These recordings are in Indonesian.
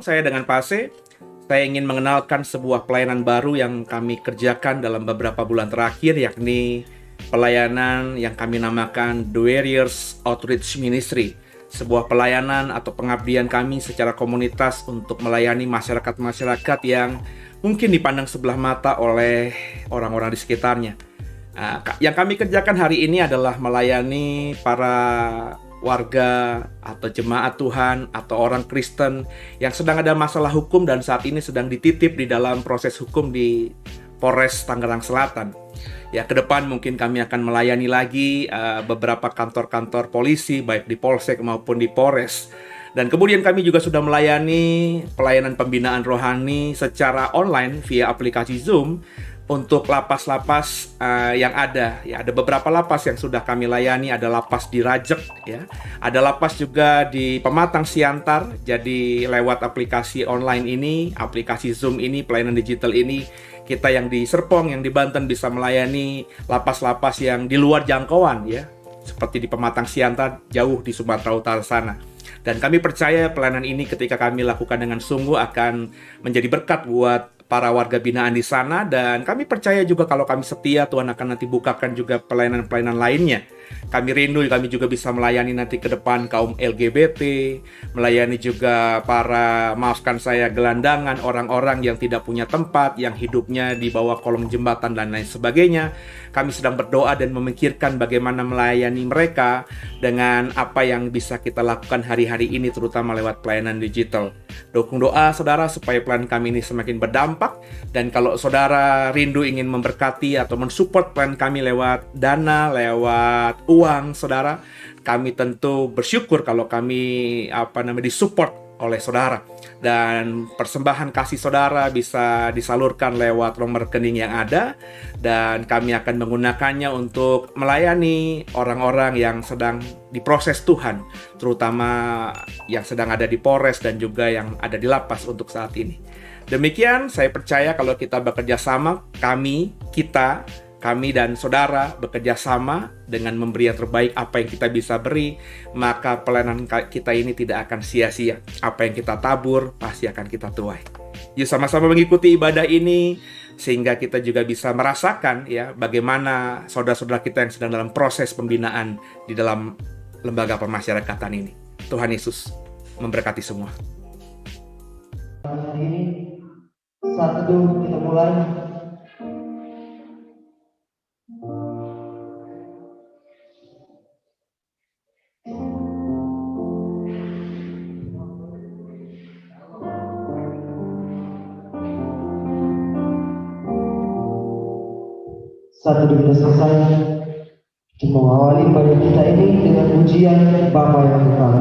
saya dengan Pase. Saya ingin mengenalkan sebuah pelayanan baru yang kami kerjakan dalam beberapa bulan terakhir, yakni pelayanan yang kami namakan The Warriors Outreach Ministry. Sebuah pelayanan atau pengabdian kami secara komunitas untuk melayani masyarakat-masyarakat yang mungkin dipandang sebelah mata oleh orang-orang di sekitarnya. Yang kami kerjakan hari ini adalah melayani para warga atau jemaat Tuhan atau orang Kristen yang sedang ada masalah hukum dan saat ini sedang dititip di dalam proses hukum di Polres Tangerang Selatan. Ya, ke depan mungkin kami akan melayani lagi beberapa kantor-kantor polisi baik di Polsek maupun di Polres. Dan kemudian kami juga sudah melayani pelayanan pembinaan rohani secara online via aplikasi Zoom untuk lapas-lapas yang ada. Ya, ada beberapa lapas yang sudah kami layani. Ada lapas di Rajek, ya. Ada lapas juga di Pematang Siantar. Jadi lewat aplikasi online ini, aplikasi Zoom ini, pelayanan digital ini, kita yang di Serpong, yang di Banten bisa melayani lapas-lapas yang di luar jangkauan, ya. Seperti di Pematang Siantar, jauh di Sumatera Utara sana. Dan kami percaya pelayanan ini ketika kami lakukan dengan sungguh akan menjadi berkat buat para warga binaan di sana, dan kami percaya juga kalau kami setia, Tuhan akan nanti bukakan juga pelayanan-pelayanan lainnya. Kami rindu kami juga bisa melayani nanti ke depan kaum LGBT, melayani juga para, maafkan saya, gelandangan, orang-orang yang tidak punya tempat, yang hidupnya di bawah kolong jembatan dan lain sebagainya. Kami sedang berdoa dan memikirkan bagaimana melayani mereka dengan apa yang bisa kita lakukan hari-hari ini, terutama lewat pelayanan digital. Dukung doa saudara supaya pelayanan kami ini semakin berdampak, dan kalau saudara rindu ingin memberkati atau mensupport pelayanan kami lewat dana, lewat uang saudara, kami tentu bersyukur kalau kami disupport oleh saudara, dan persembahan kasih saudara bisa disalurkan lewat nomor rekening yang ada, dan kami akan menggunakannya untuk melayani orang-orang yang sedang diproses Tuhan, terutama yang sedang ada di Polres dan juga yang ada di lapas untuk saat ini. Demikian, saya percaya kalau kita bekerja sama, kami dan saudara bekerja sama dengan memberi yang terbaik apa yang kita bisa beri, maka pelayanan kita ini tidak akan sia-sia. Apa yang kita tabur pasti akan kita tuai. Yuk sama-sama mengikuti ibadah ini sehingga kita juga bisa merasakan ya bagaimana saudara-saudara kita yang sedang dalam proses pembinaan di dalam lembaga pemasyarakatan ini. Tuhan Yesus memberkati semua. Hari ini saat teduh kita mulai. Saat teduh kita selesai, kita mengawali ibadah kita ini dengan pujian Bapa yang Kekal.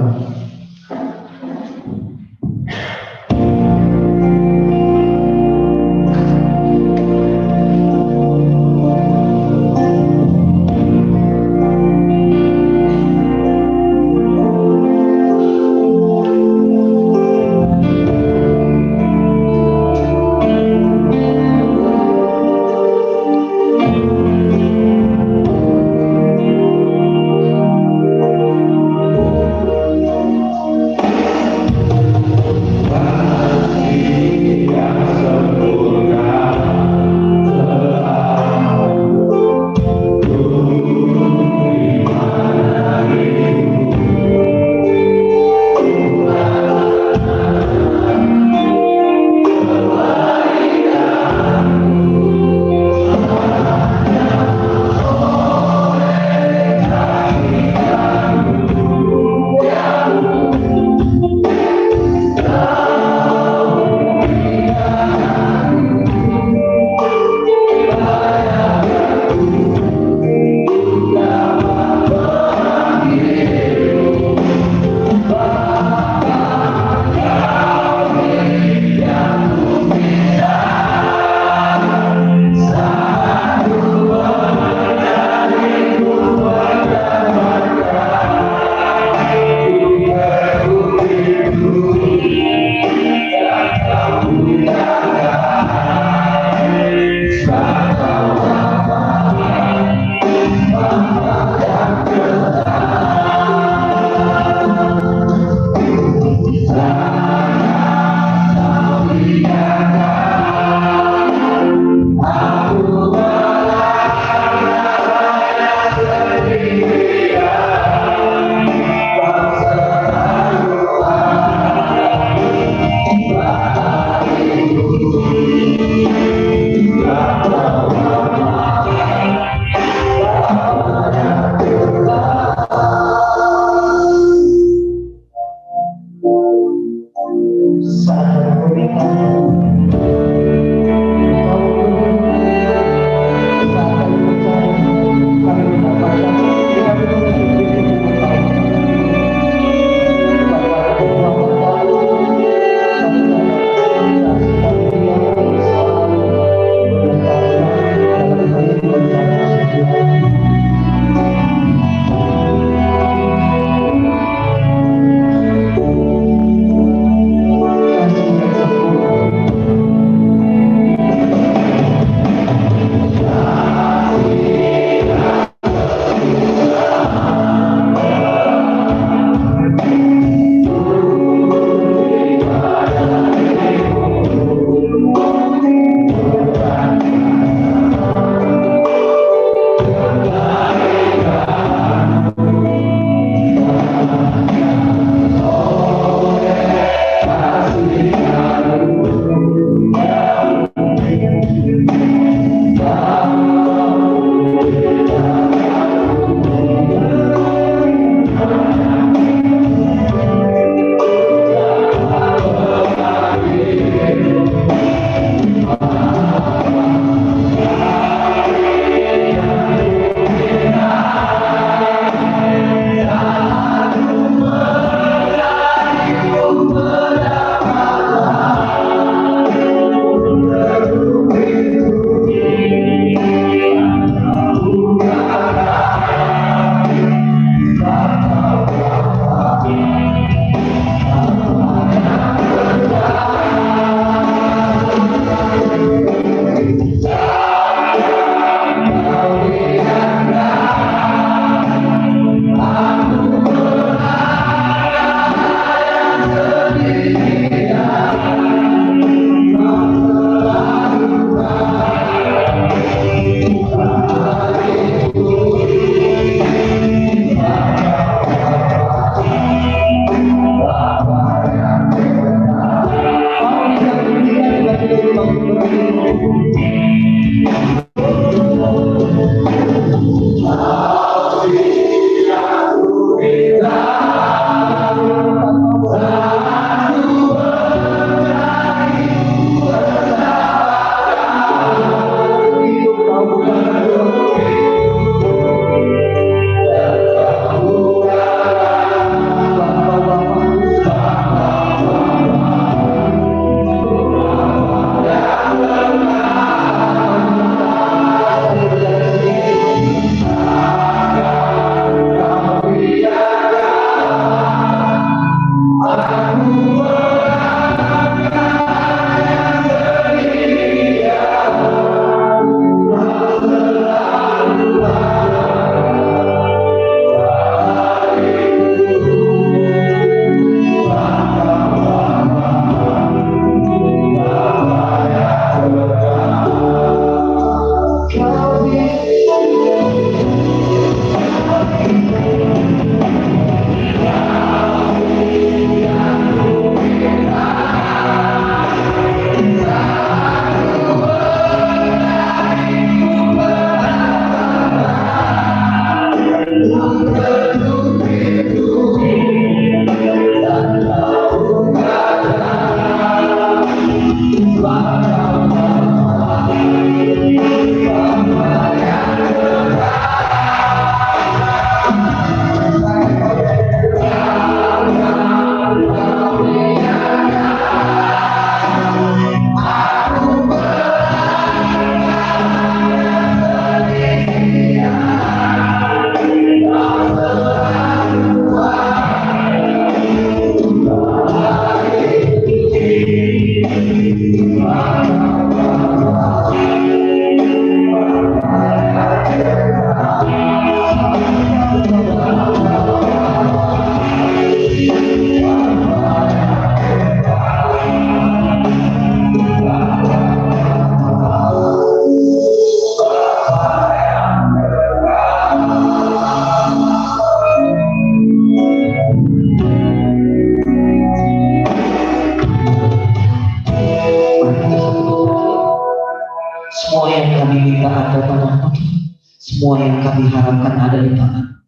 Semua yang kami harapkan ada di tangan.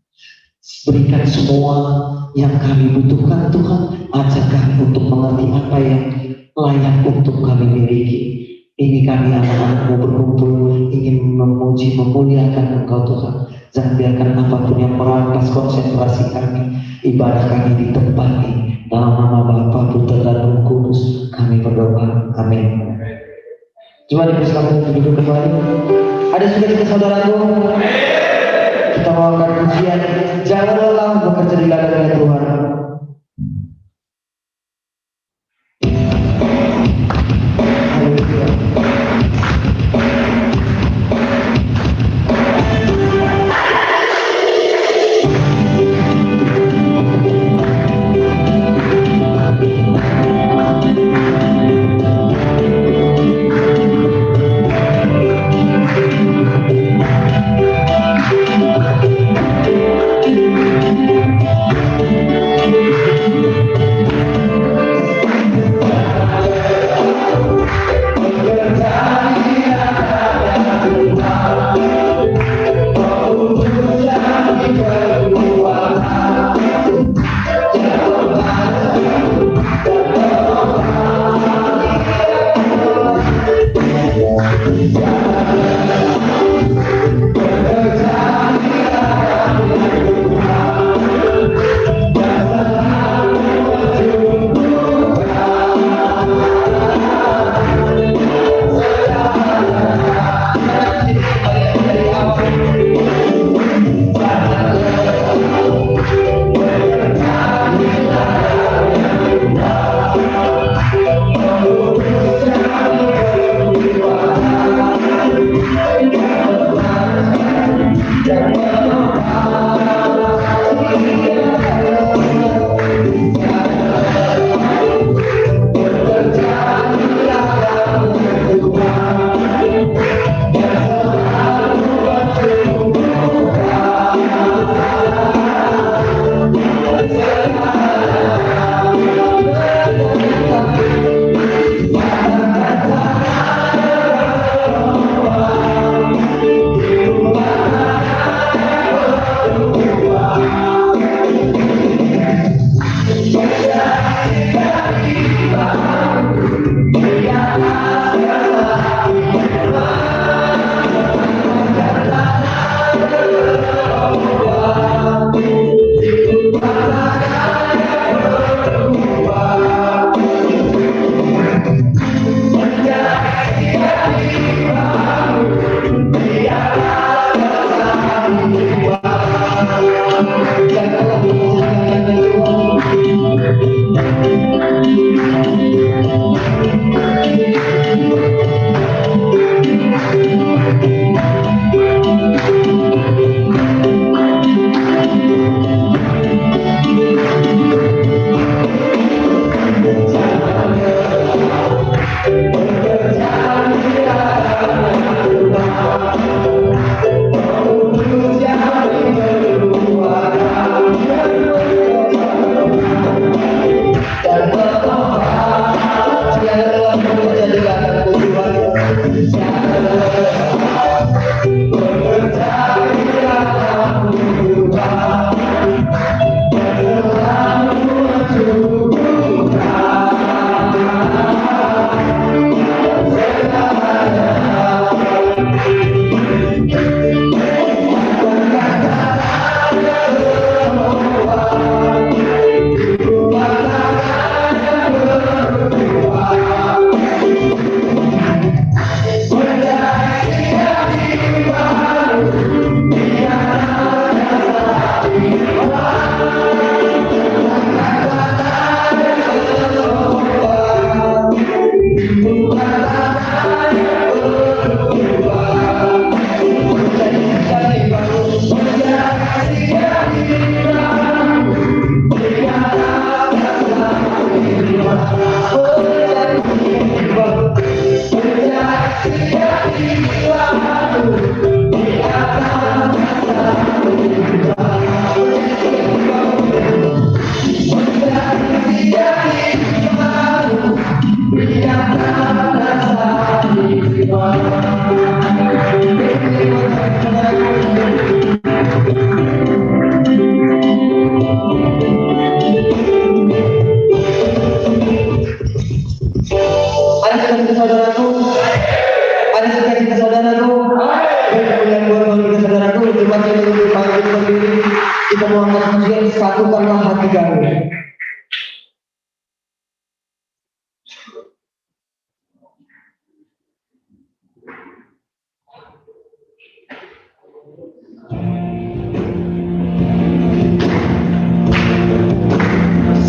Berikan semua yang kami butuhkan Tuhan. Ajak kami untuk mengerti apa yang layak untuk kami miliki. Ini kami anak-anakmu berkumpul ingin memuji memuliakan Engkau Tuhan. Jangan biarkan apapun yang merampas konsentrasi kami, ibadah kami di tempat ini. Dalam nama Bapa, Putra dan Roh Kudus kami berdoa. Amin. Coba dipersilakan untuk duduk kembali. Ada sudah kita saudaraku? Kita mau angkat pujian. Jangan lelah bekerja di ladang Tuhan. Haleluya. yang lebih baik sendiri, kita mau angkat pujian satukanlah hati kami.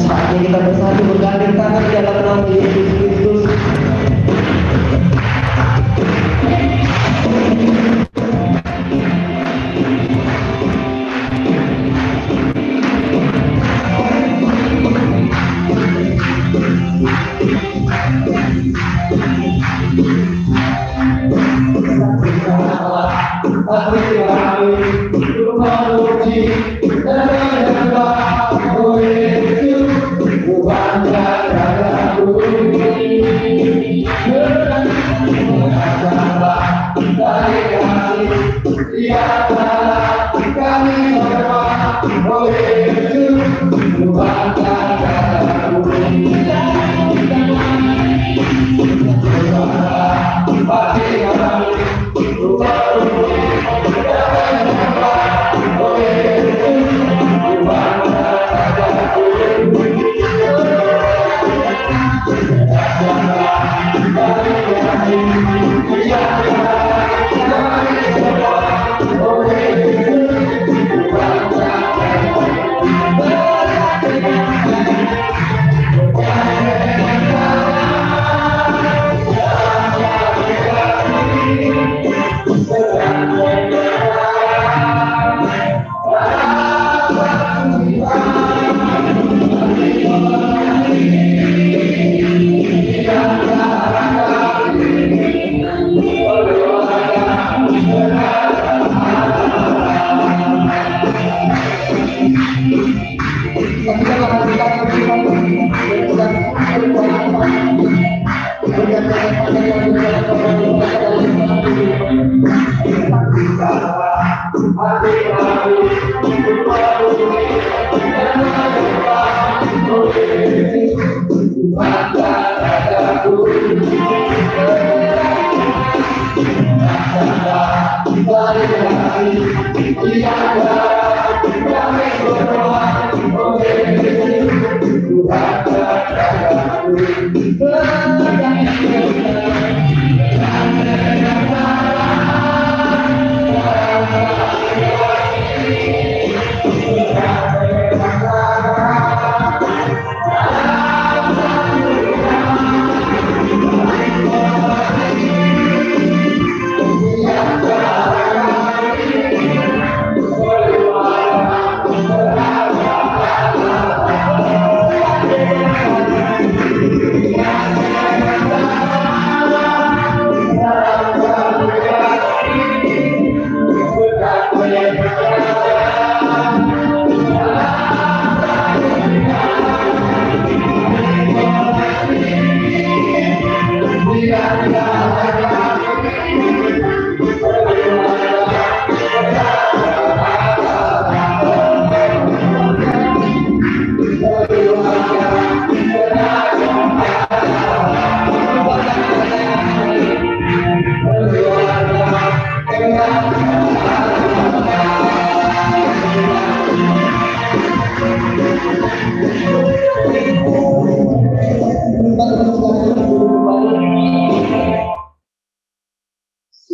Saatnya kita bersatu bergandeng tangan di dalam nama Yesus Kristus.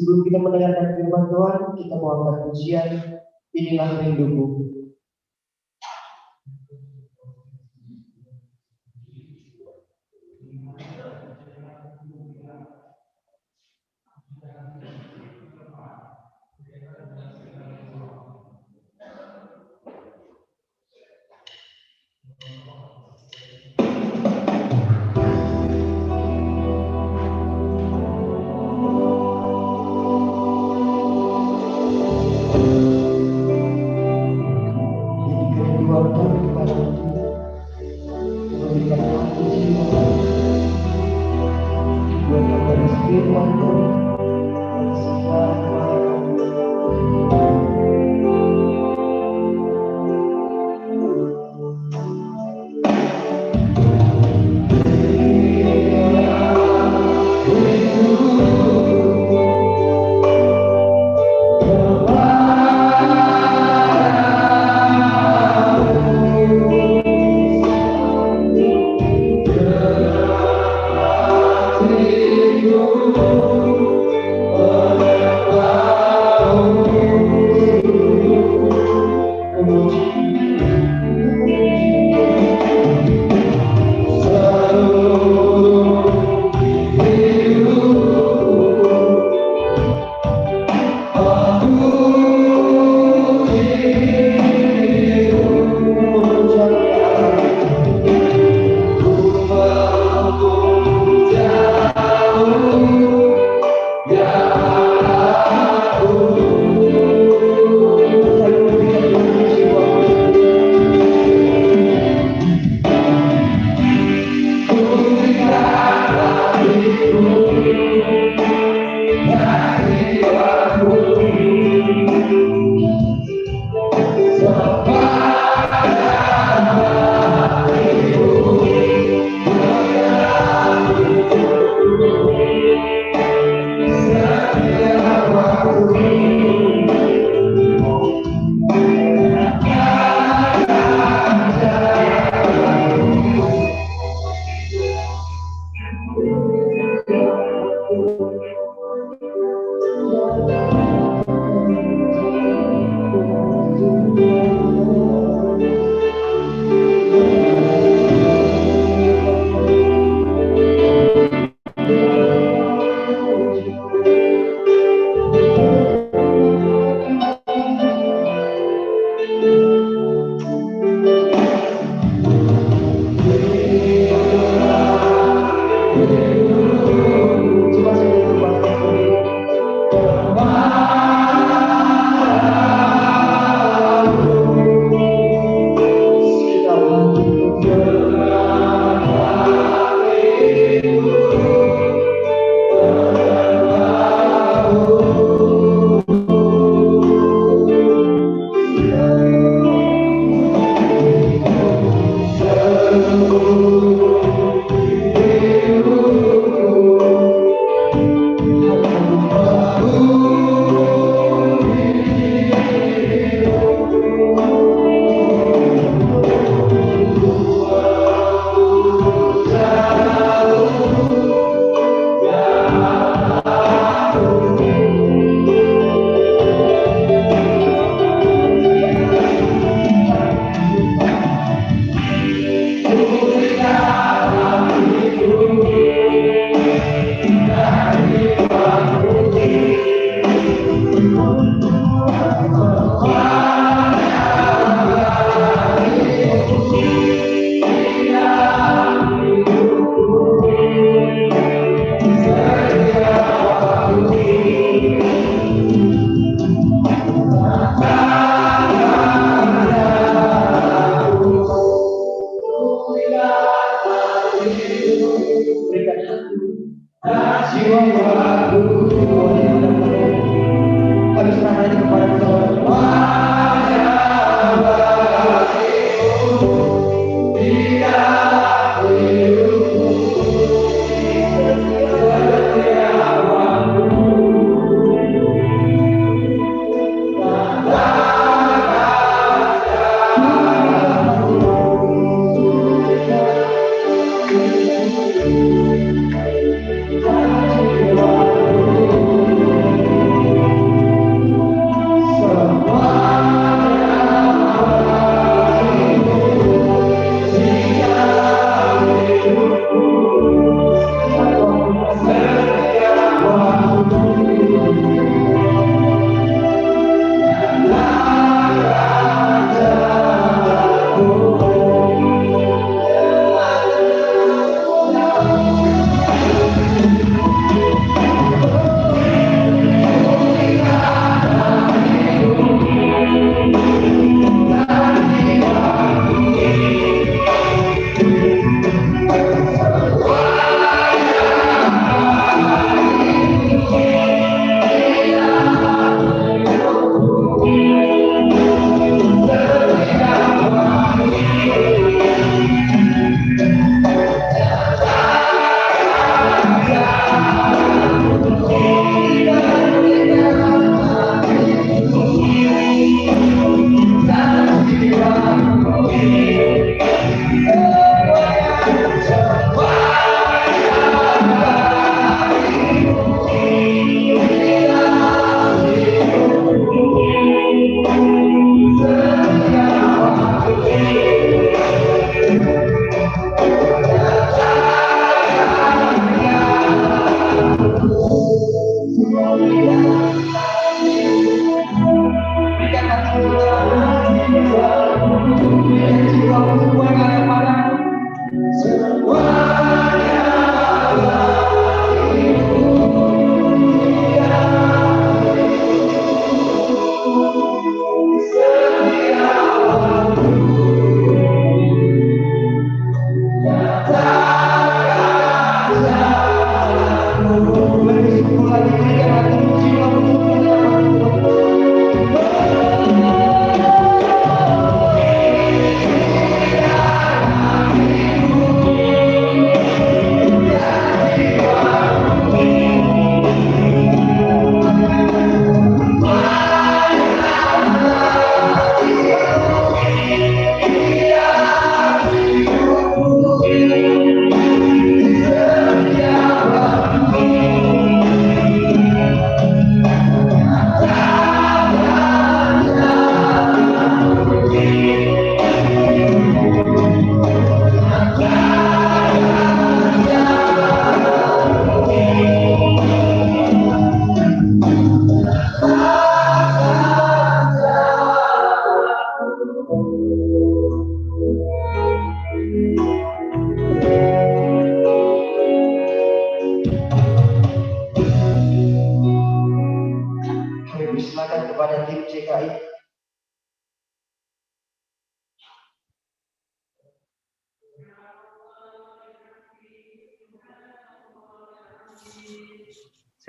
Sebelum kita mendengarkan firman Tuhan, kita mau angkat pujian, inilah rinduku.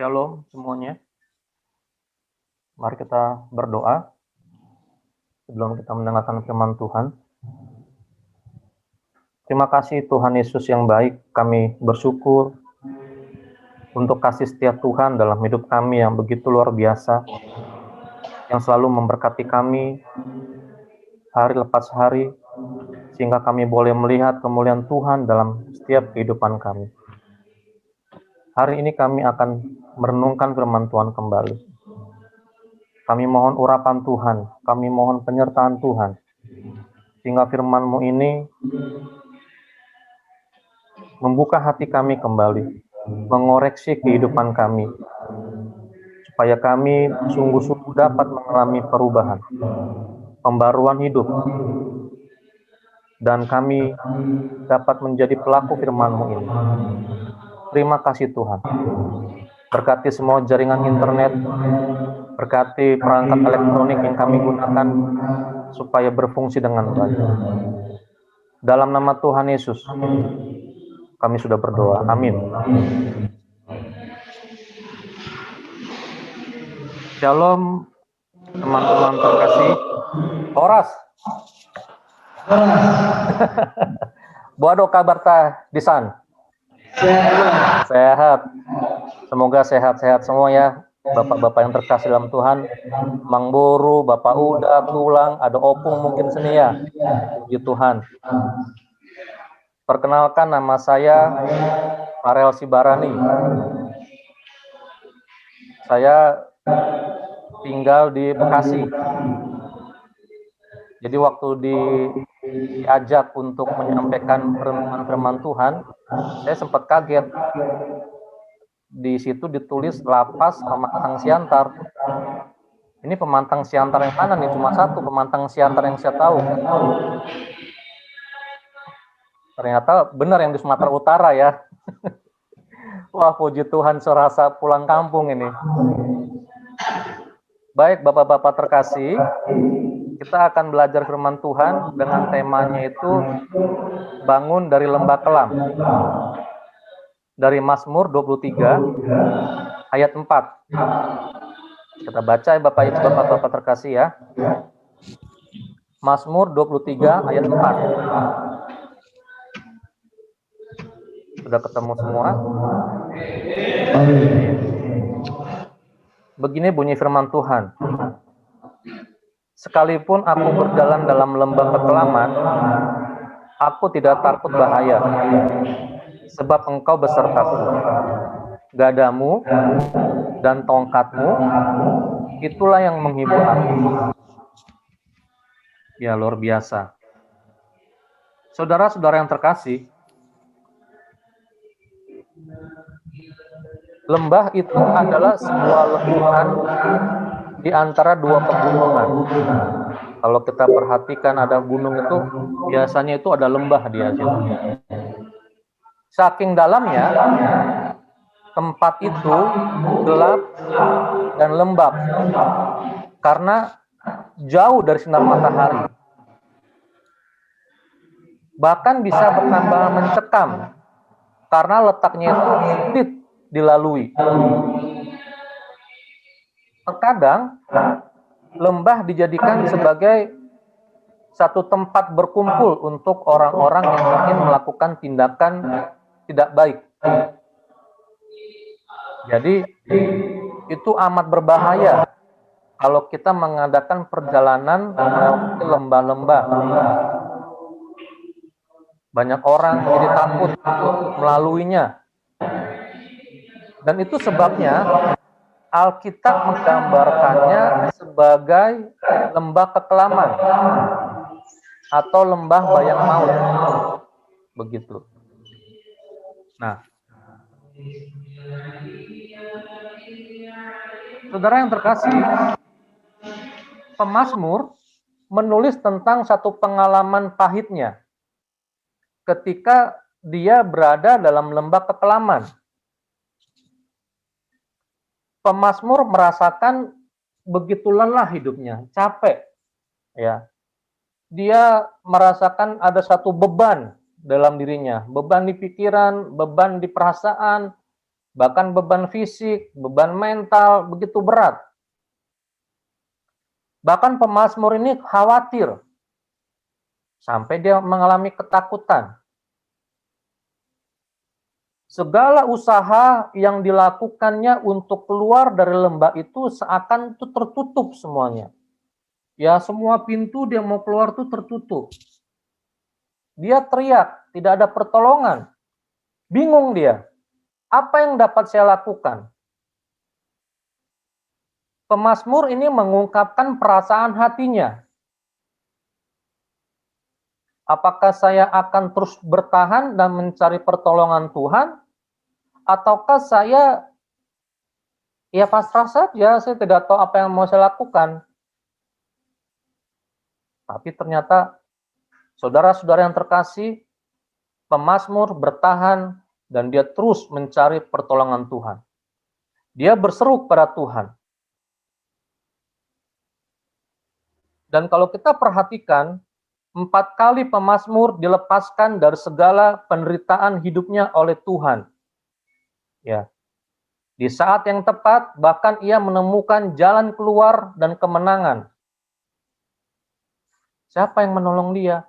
Shalom semuanya. Mari kita berdoa sebelum kita mendengarkan firman Tuhan. Terima kasih Tuhan Yesus yang baik. Kami bersyukur untuk kasih setia Tuhan dalam hidup kami yang begitu luar biasa, yang selalu memberkati kami hari lepas hari, sehingga kami boleh melihat kemuliaan Tuhan dalam setiap kehidupan kami. Hari ini kami akan merenungkan firman Tuhan kembali. Kami mohon urapan Tuhan, kami mohon penyertaan Tuhan, sehingga firman-Mu ini membuka hati kami kembali, mengoreksi kehidupan kami, supaya kami sungguh-sungguh dapat mengalami perubahan, pembaruan hidup, dan kami dapat menjadi pelaku firman-Mu ini. Terima kasih Tuhan. Berkati semua jaringan internet, berkati perangkat elektronik yang kami gunakan supaya berfungsi dengan baik. Dalam nama Tuhan Yesus, kami sudah berdoa. Amin. Shalom, teman-teman terkasih. Horas. Boado kabar ta di san? Sehat. Semoga sehat-sehat semua ya, Bapak-bapak yang terkasih dalam Tuhan. Mang Boru, Bapak Uda, Tulang, ada Opung mungkin sini ya. Puji Tuhan. Perkenalkan, nama saya Farel Sibarani. Saya tinggal di Bekasi. Jadi waktu diajak untuk menyampaikan firman Tuhan, saya sempat kaget. Di situ ditulis Lapas Pemantang Siantar. Ini pemantang siantar yang mana nih? Cuma satu pemantang siantar yang saya tahu. Ternyata benar yang di Sumatera Utara ya. Wah, puji Tuhan, serasa pulang kampung ini. Baik, Bapak-bapak terkasih, kita akan belajar firman Tuhan dengan temanya itu bangun dari lembah kelam. Dari Mazmur 23 ayat 4. Kita baca ya Bapak Ibu, Bapak-bapak terkasih ya. Mazmur 23 ayat 4. Sudah ketemu semua? Begini bunyi firman Tuhan. Sekalipun aku berjalan dalam lembah kekelaman, aku tidak takut bahaya, sebab Engkau besertaku. Gadamu dan tongkatmu, itulah yang menghibur aku. Ya, luar biasa. Saudara-saudara yang terkasih, lembah itu adalah sebuah letupan di antara dua pegunungan. Kalau kita perhatikan ada gunung itu, biasanya itu ada lembah di situ. Saking dalamnya, tempat itu gelap dan lembab karena jauh dari sinar matahari. Bahkan bisa bertambah mencekam karena letaknya itu sulit dilalui. Terkadang lembah dijadikan sebagai satu tempat berkumpul untuk orang-orang yang ingin melakukan tindakan tidak baik. Jadi itu amat berbahaya kalau kita mengadakan perjalanan melewati lembah-lembah. Banyak orang menjadi takut untuk melaluinya. Dan itu sebabnya Alkitab menggambarkannya sebagai lembah kekelaman atau lembah bayang maut. Begitu. Nah, saudara yang terkasih, pemazmur menulis tentang satu pengalaman pahitnya ketika dia berada dalam lembah kekelaman. Pemazmur merasakan begitu lelah hidupnya, capek. Ya. Dia merasakan ada satu beban dalam dirinya, beban di pikiran, beban di perasaan, bahkan beban fisik, beban mental begitu berat. Bahkan pemazmur ini khawatir, sampai dia mengalami ketakutan. Segala usaha yang dilakukannya untuk keluar dari lembah itu seakan itu tertutup semuanya. Ya, semua pintu dia mau keluar itu tertutup. Dia teriak, tidak ada pertolongan. Bingung dia, apa yang dapat saya lakukan? Pemazmur ini mengungkapkan perasaan hatinya. Apakah saya akan terus bertahan dan mencari pertolongan Tuhan? Ataukah saya ya pasrah saja, saya tidak tahu apa yang mau saya lakukan. Tapi ternyata saudara-saudara yang terkasih, pemazmur bertahan dan dia terus mencari pertolongan Tuhan. Dia berseru kepada Tuhan. Dan kalau kita perhatikan, 4 kali pemazmur dilepaskan dari segala penderitaan hidupnya oleh Tuhan. Ya. Di saat yang tepat, bahkan ia menemukan jalan keluar dan kemenangan. Siapa yang menolong dia?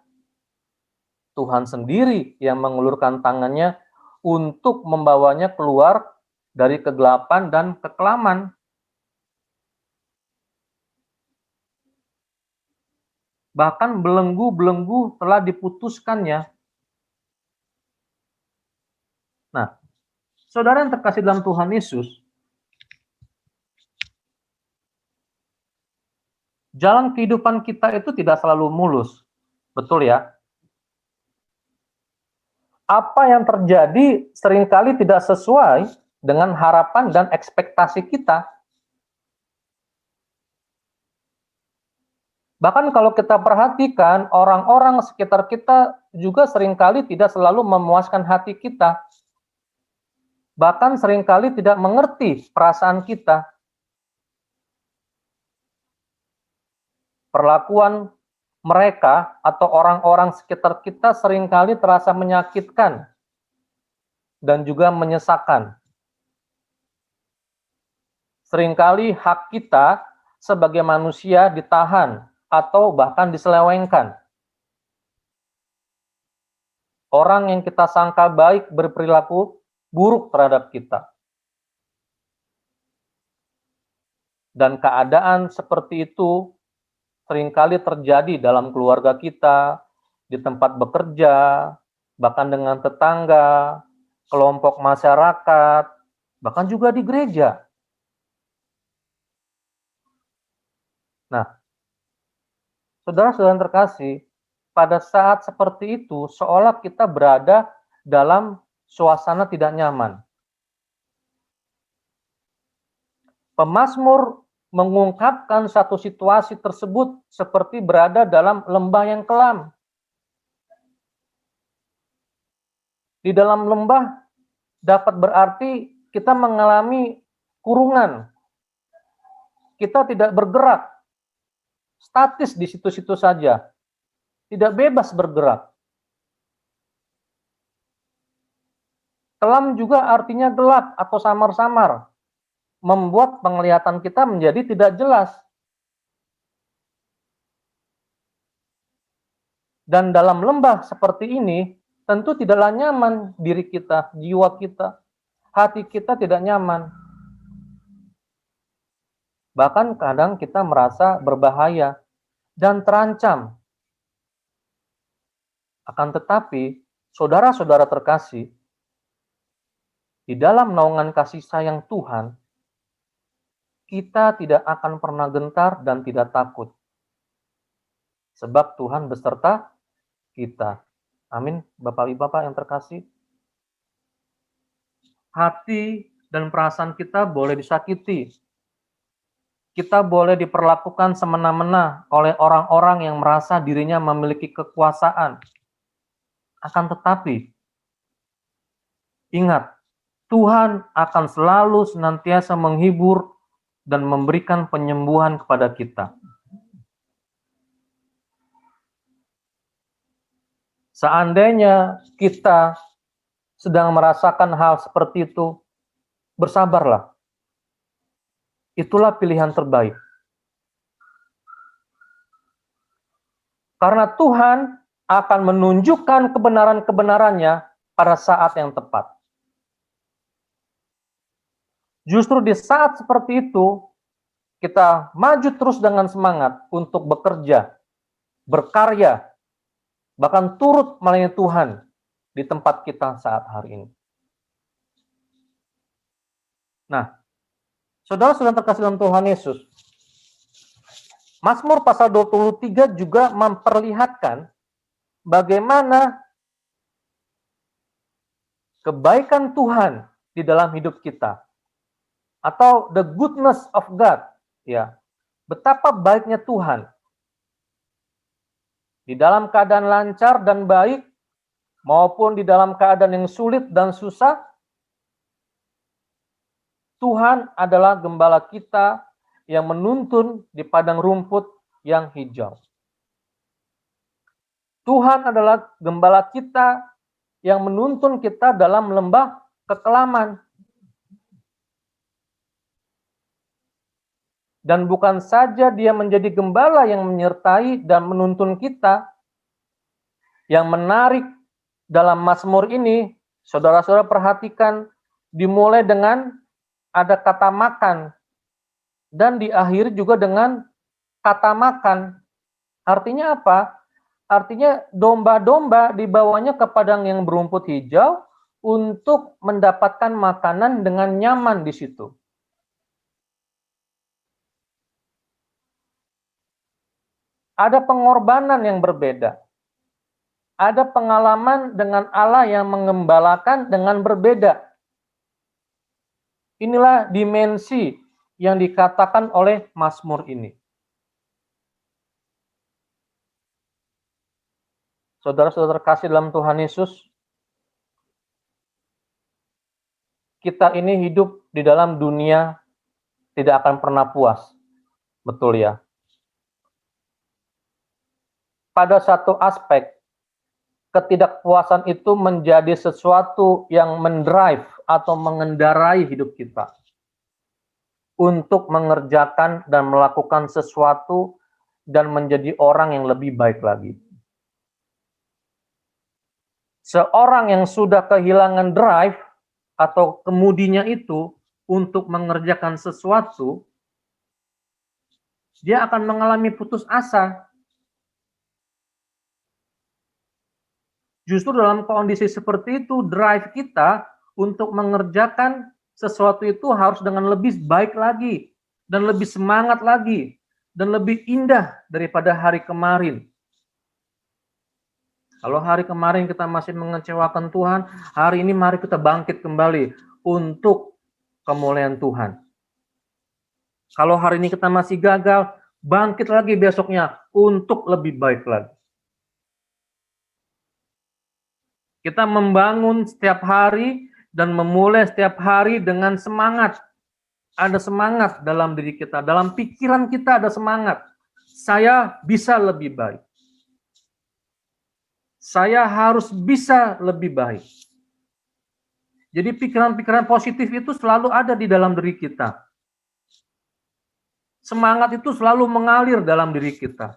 Tuhan sendiri yang mengulurkan tangannya untuk membawanya keluar dari kegelapan dan kekelaman. Bahkan belenggu-belenggu telah diputuskannya. Nah, saudara yang terkasih dalam Tuhan Yesus, jalan kehidupan kita itu tidak selalu mulus. Betul ya? Apa yang terjadi seringkali tidak sesuai dengan harapan dan ekspektasi kita. Bahkan kalau kita perhatikan, orang-orang sekitar kita juga seringkali tidak selalu memuaskan hati kita. Bahkan seringkali tidak mengerti perasaan kita. Perlakuan mereka atau orang-orang sekitar kita seringkali terasa menyakitkan dan juga menyesakan. Seringkali hak kita sebagai manusia ditahan atau bahkan diselewengkan. Orang yang kita sangka baik berperilaku buruk terhadap kita. Dan keadaan seperti itu seringkali terjadi dalam keluarga kita, di tempat bekerja, bahkan dengan tetangga, kelompok masyarakat, bahkan juga di gereja. Nah, saudara-saudara yang terkasih, pada saat seperti itu, seolah kita berada dalam suasana tidak nyaman. Pemazmur mengungkapkan satu situasi tersebut seperti berada dalam lembah yang kelam. Di dalam lembah dapat berarti kita mengalami kurungan. Kita tidak bergerak, statis di situ-situ saja, tidak bebas bergerak. Kelam juga artinya gelap atau samar-samar, membuat penglihatan kita menjadi tidak jelas. Dan dalam lembah seperti ini, tentu tidaklah nyaman diri kita, jiwa kita, hati kita tidak nyaman. Bahkan kadang kita merasa berbahaya dan terancam. Akan tetapi, saudara-saudara terkasih, di dalam naungan kasih sayang Tuhan, kita tidak akan pernah gentar dan tidak takut. Sebab Tuhan beserta kita. Amin, Bapak Ibu Bapak yang terkasih. Hati dan perasaan kita boleh disakiti. Kita boleh diperlakukan semena-mena oleh orang-orang yang merasa dirinya memiliki kekuasaan. Akan tetapi, ingat, Tuhan akan selalu senantiasa menghibur dan memberikan penyembuhan kepada kita. Seandainya kita sedang merasakan hal seperti itu, bersabarlah. Itulah pilihan terbaik. Karena Tuhan akan menunjukkan kebenaran-kebenarannya pada saat yang tepat. Justru di saat seperti itu, kita maju terus dengan semangat untuk bekerja, berkarya, bahkan turut melayani Tuhan di tempat kita saat hari ini. Nah, saudara-saudara terkasih dalam Tuhan Yesus, Mazmur pasal 23 juga memperlihatkan bagaimana kebaikan Tuhan di dalam hidup kita, atau the goodness of God, ya. Betapa baiknya Tuhan di dalam keadaan lancar dan baik maupun di dalam keadaan yang sulit dan susah. Tuhan adalah gembala kita yang menuntun di padang rumput yang hijau. Tuhan adalah gembala kita yang menuntun kita dalam lembah kekelaman. Dan bukan saja Dia menjadi gembala yang menyertai dan menuntun kita, yang menarik dalam Mazmur ini, saudara-saudara perhatikan, dimulai dengan ada kata makan, dan diakhiri juga dengan kata makan. Artinya apa? Artinya domba-domba dibawanya ke padang yang berumput hijau untuk mendapatkan makanan dengan nyaman di situ. Ada pengorbanan yang berbeda. Ada pengalaman dengan Allah yang mengembalakan dengan berbeda. Inilah dimensi yang dikatakan oleh Mazmur ini. Saudara-saudara terkasih dalam Tuhan Yesus, kita ini hidup di dalam dunia tidak akan pernah puas. Betul ya? Pada satu aspek, ketidakpuasan itu menjadi sesuatu yang mendrive atau mengendarai hidup kita untuk mengerjakan dan melakukan sesuatu dan menjadi orang yang lebih baik lagi. Seorang yang sudah kehilangan drive atau kemudinya itu untuk mengerjakan sesuatu, dia akan mengalami putus asa. Justru dalam kondisi seperti itu, drive kita untuk mengerjakan sesuatu itu harus dengan lebih baik lagi, dan lebih semangat lagi, dan lebih indah daripada hari kemarin. Kalau hari kemarin kita masih mengecewakan Tuhan, hari ini mari kita bangkit kembali untuk kemuliaan Tuhan. Kalau hari ini kita masih gagal, bangkit lagi besoknya untuk lebih baik lagi. Kita membangun setiap hari dan memulai setiap hari dengan semangat. Ada semangat dalam diri kita, dalam pikiran kita ada semangat. Saya bisa lebih baik. Saya harus bisa lebih baik. Jadi pikiran-pikiran positif itu selalu ada di dalam diri kita. Semangat itu selalu mengalir dalam diri kita.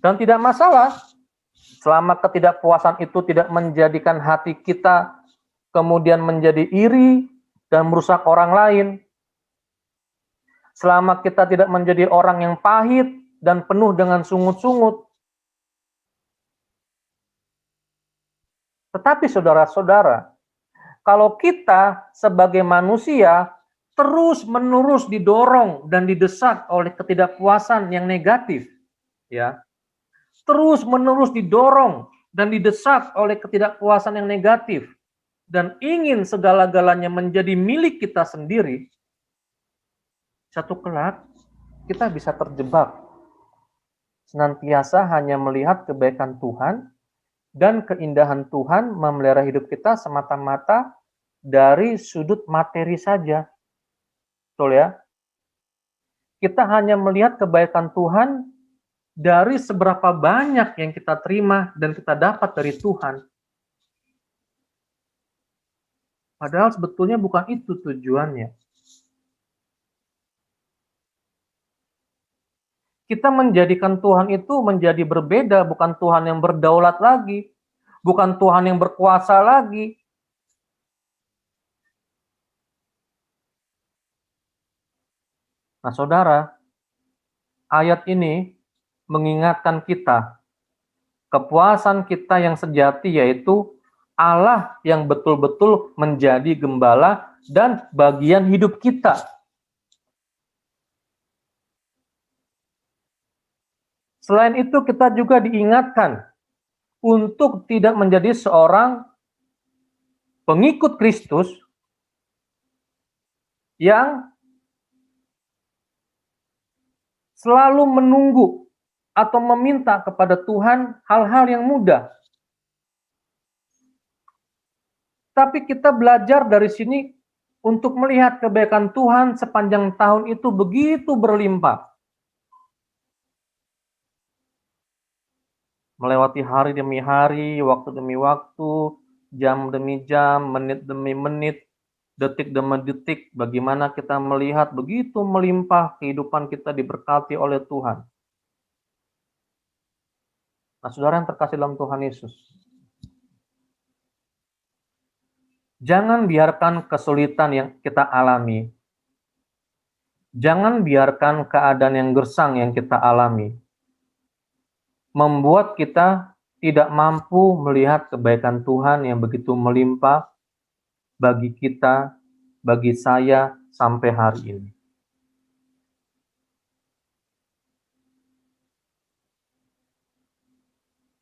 Dan tidak masalah selama ketidakpuasan itu tidak menjadikan hati kita kemudian menjadi iri dan merusak orang lain. Selama kita tidak menjadi orang yang pahit dan penuh dengan sungut-sungut. Tetapi saudara-saudara, kalau kita sebagai manusia terus-menerus didorong dan didesak oleh ketidakpuasan yang negatif, ya, terus-menerus didorong dan didesak oleh ketidakpuasan yang negatif dan ingin segala-galanya menjadi milik kita sendiri, satu kelak kita bisa terjebak senantiasa hanya melihat kebaikan Tuhan dan keindahan Tuhan memelihara hidup kita semata-mata dari sudut materi saja. Betul ya? Kita hanya melihat kebaikan Tuhan dari seberapa banyak yang kita terima dan kita dapat dari Tuhan. Padahal sebetulnya bukan itu tujuannya. Kita menjadikan Tuhan itu menjadi berbeda, bukan Tuhan yang berdaulat lagi, bukan Tuhan yang berkuasa lagi. Nah, saudara, ayat ini mengingatkan kita, kepuasan kita yang sejati yaitu Allah yang betul-betul menjadi gembala dan bagian hidup kita. Selain itu, kita juga diingatkan untuk tidak menjadi seorang pengikut Kristus yang selalu menunggu atau meminta kepada Tuhan hal-hal yang mudah. Tapi kita belajar dari sini untuk melihat kebaikan Tuhan sepanjang tahun itu begitu berlimpah. Melewati hari demi hari, waktu demi waktu, jam demi jam, menit demi menit, detik demi detik, bagaimana kita melihat begitu melimpah kehidupan kita diberkati oleh Tuhan. Nah, saudara yang terkasih dalam Tuhan Yesus, jangan biarkan kesulitan yang kita alami, jangan biarkan keadaan yang gersang yang kita alami membuat kita tidak mampu melihat kebaikan Tuhan yang begitu melimpah bagi kita, bagi saya sampai hari ini.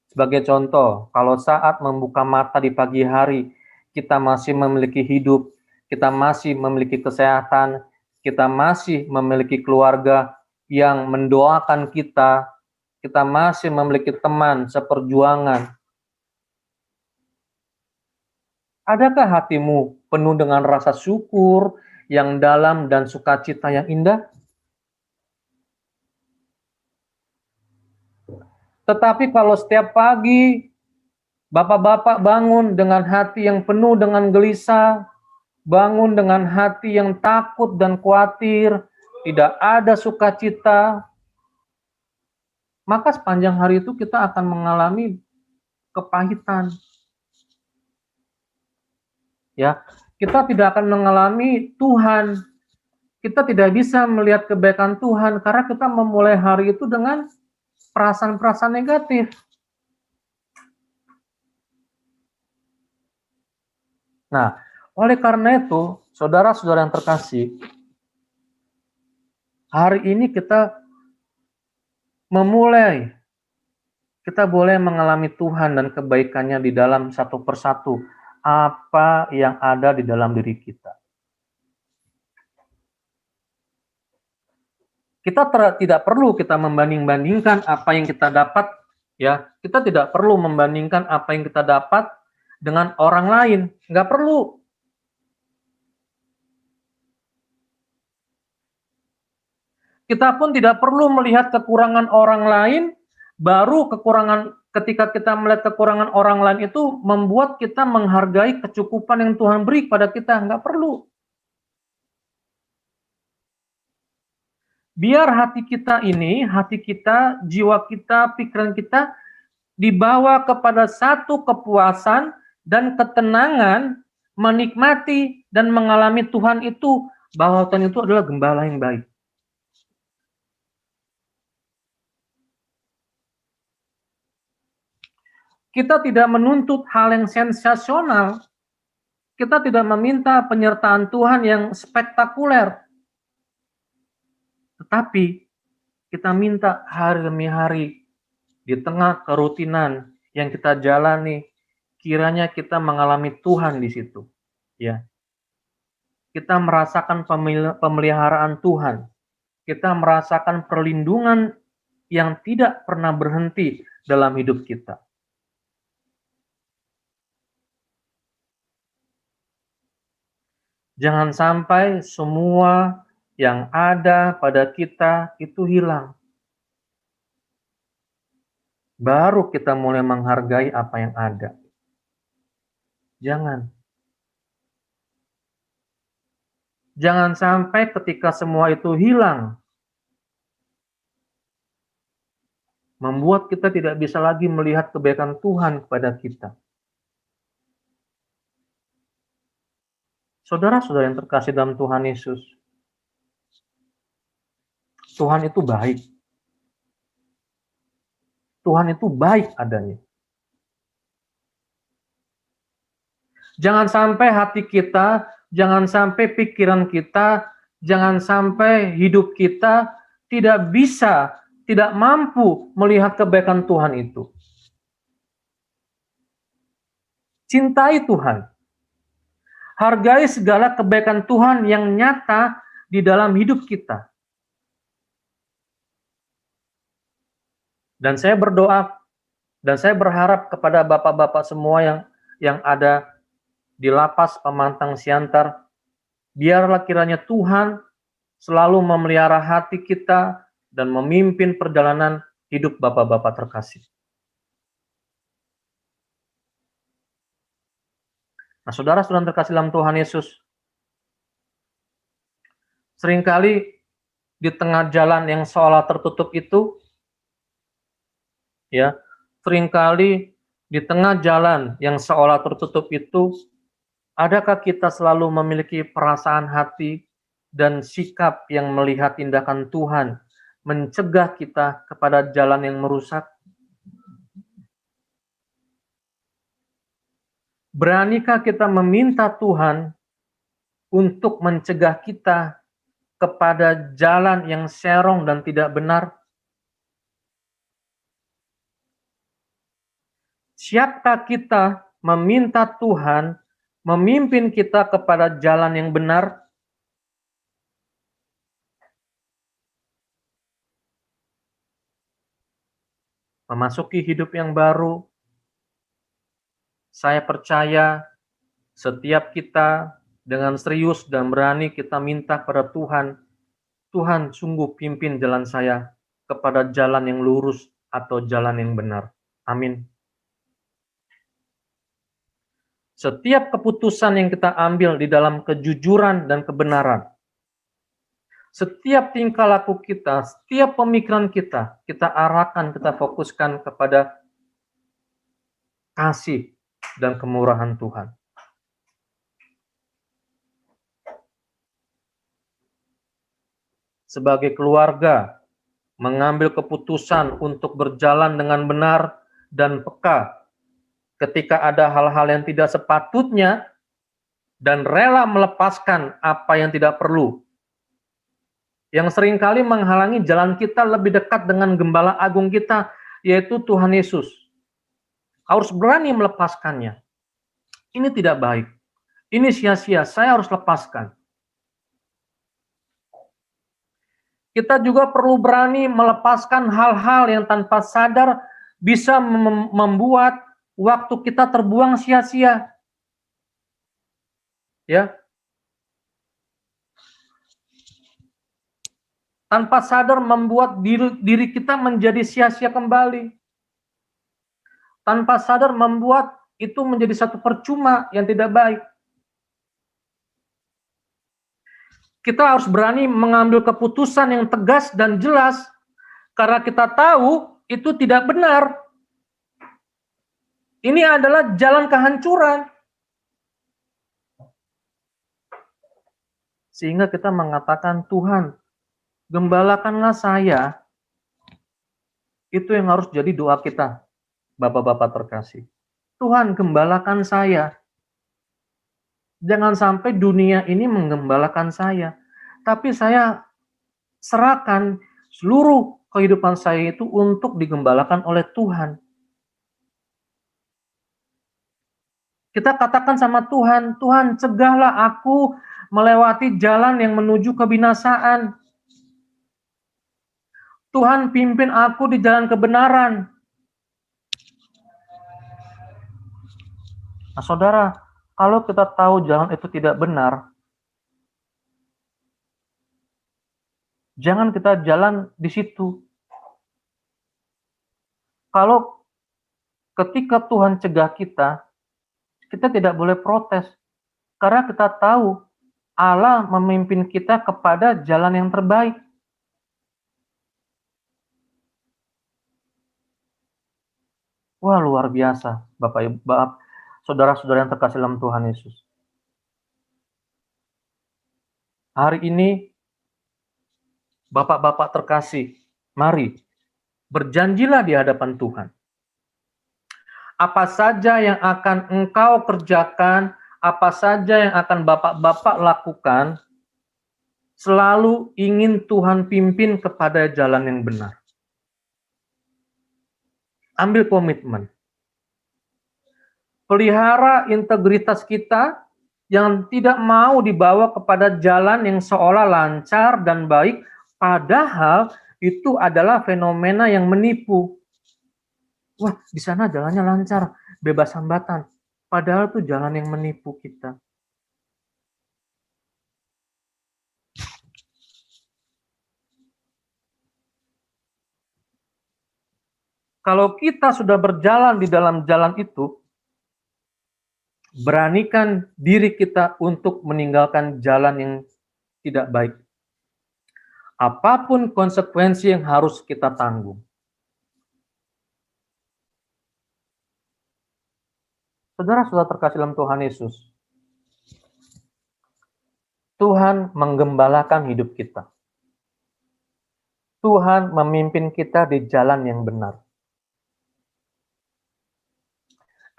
Sebagai contoh, kalau saat membuka mata di pagi hari, kita masih memiliki hidup, kita masih memiliki kesehatan, kita masih memiliki keluarga yang mendoakan kita masih memiliki teman seperjuangan. Adakah hatimu penuh dengan rasa syukur yang dalam dan sukacita yang indah? Tetapi kalau setiap pagi bapak-bapak bangun dengan hati yang penuh dengan gelisah, bangun dengan hati yang takut dan khawatir, tidak ada sukacita, maka sepanjang hari itu kita akan mengalami kepahitan. Ya, kita tidak akan mengalami Tuhan. Kita tidak bisa melihat kebaikan Tuhan karena kita memulai hari itu dengan perasaan-perasaan negatif. Nah, oleh karena itu, saudara-saudara yang terkasih, hari ini kita boleh mengalami Tuhan dan kebaikannya di dalam satu persatu apa yang ada di dalam diri kita. Kita tidak perlu kita membanding-bandingkan apa yang kita dapat, ya. Kita tidak perlu membandingkan apa yang kita dapat dengan orang lain, nggak perlu. Kita pun tidak perlu melihat kekurangan orang lain, baru ketika kita melihat kekurangan orang lain itu membuat kita menghargai kecukupan yang Tuhan beri kepada kita, nggak perlu. Biar hati kita, jiwa kita, pikiran kita dibawa kepada satu kepuasan dan ketenangan, menikmati dan mengalami Tuhan itu, bahwa Tuhan itu adalah gembala yang baik. Kita tidak menuntut hal yang sensasional. Kita tidak meminta penyertaan Tuhan yang spektakuler. Tetapi kita minta hari demi hari di tengah kerutinan yang kita jalani, kiranya kita mengalami Tuhan di situ. Ya. Kita merasakan pemeliharaan Tuhan. Kita merasakan perlindungan yang tidak pernah berhenti dalam hidup kita. Jangan sampai semua yang ada pada kita itu hilang. Baru kita mulai menghargai apa yang ada. Jangan. Jangan sampai ketika semua itu hilang, membuat kita tidak bisa lagi melihat kebaikan Tuhan kepada kita. Saudara-saudara yang terkasih dalam Tuhan Yesus, Tuhan itu baik. Tuhan itu baik adanya. Jangan sampai hati kita, jangan sampai pikiran kita, jangan sampai hidup kita tidak bisa, tidak mampu melihat kebaikan Tuhan itu. Cintai Tuhan. Hargai segala kebaikan Tuhan yang nyata di dalam hidup kita. Dan saya berdoa, dan saya berharap kepada bapak-bapak semua yang ada di lapas Pemantang Siantar, biarlah kiranya Tuhan selalu memelihara hati kita dan memimpin perjalanan hidup bapak-bapak terkasih. Nah, saudara-saudara terkasih dalam Tuhan Yesus, seringkali di tengah jalan yang seolah tertutup itu, ya, seringkali di tengah jalan yang seolah tertutup itu, adakah kita selalu memiliki perasaan hati dan sikap yang melihat tindakan Tuhan mencegah kita kepada jalan yang merusak? Beranikah kita meminta Tuhan untuk mencegah kita kepada jalan yang serong dan tidak benar? Siapkah kita meminta Tuhan memimpin kita kepada jalan yang benar? Memasuki hidup yang baru, saya percaya setiap kita dengan serius dan berani kita minta kepada Tuhan, Tuhan sungguh pimpin jalan saya kepada jalan yang lurus atau jalan yang benar. Amin. Setiap keputusan yang kita ambil di dalam kejujuran dan kebenaran, setiap tingkah laku kita, setiap pemikiran kita arahkan, kita fokuskan kepada kasih dan kemurahan Tuhan. Sebagai keluarga, mengambil keputusan untuk berjalan dengan benar dan peka ketika ada hal-hal yang tidak sepatutnya dan rela melepaskan apa yang tidak perlu, yang seringkali menghalangi jalan kita lebih dekat dengan Gembala Agung kita, yaitu Tuhan Yesus. Harus berani melepaskannya. Ini tidak baik. Ini sia-sia, saya harus lepaskan. Kita juga perlu berani melepaskan hal-hal yang tanpa sadar bisa membuat waktu kita terbuang sia-sia. Ya. Tanpa sadar membuat diri kita menjadi sia-sia kembali. Tanpa sadar membuat itu menjadi satu percuma yang tidak baik. Kita harus berani mengambil keputusan yang tegas dan jelas karena kita tahu itu tidak benar. Ini adalah jalan kehancuran. Sehingga kita mengatakan, Tuhan, gembalakanlah saya. Itu yang harus jadi doa kita, Bapak-bapak terkasih. Tuhan, gembalakan saya. Jangan sampai dunia ini menggembalakan saya. Tapi saya serahkan seluruh kehidupan saya itu untuk digembalakan oleh Tuhan. Kita katakan sama Tuhan, Tuhan cegahlah aku melewati jalan yang menuju kebinasaan. Tuhan pimpin aku di jalan kebenaran. Nah, saudara, kalau kita tahu jalan itu tidak benar, jangan kita jalan di situ. Kalau ketika Tuhan cegah kita tidak boleh protes. Karena kita tahu Allah memimpin kita kepada jalan yang terbaik. Wah, luar biasa, Bapak Ibu, saudara-saudara yang terkasih dalam Tuhan Yesus. Hari ini, Bapak-bapak terkasih, mari berjanjilah di hadapan Tuhan. Apa saja yang akan engkau kerjakan, apa saja yang akan bapak-bapak lakukan, selalu ingin Tuhan pimpin kepada jalan yang benar. Ambil komitmen. Pelihara integritas kita yang tidak mau dibawa kepada jalan yang seolah lancar dan baik, padahal itu adalah fenomena yang menipu. Wah, di sana jalannya lancar, bebas hambatan. Padahal itu jalan yang menipu kita. Kalau kita sudah berjalan di dalam jalan itu, beranikan diri kita untuk meninggalkan jalan yang tidak baik. Apapun konsekuensi yang harus kita tanggung. Saudara-saudara terkasih dalam Tuhan Yesus, Tuhan menggembalakan hidup kita. Tuhan memimpin kita di jalan yang benar.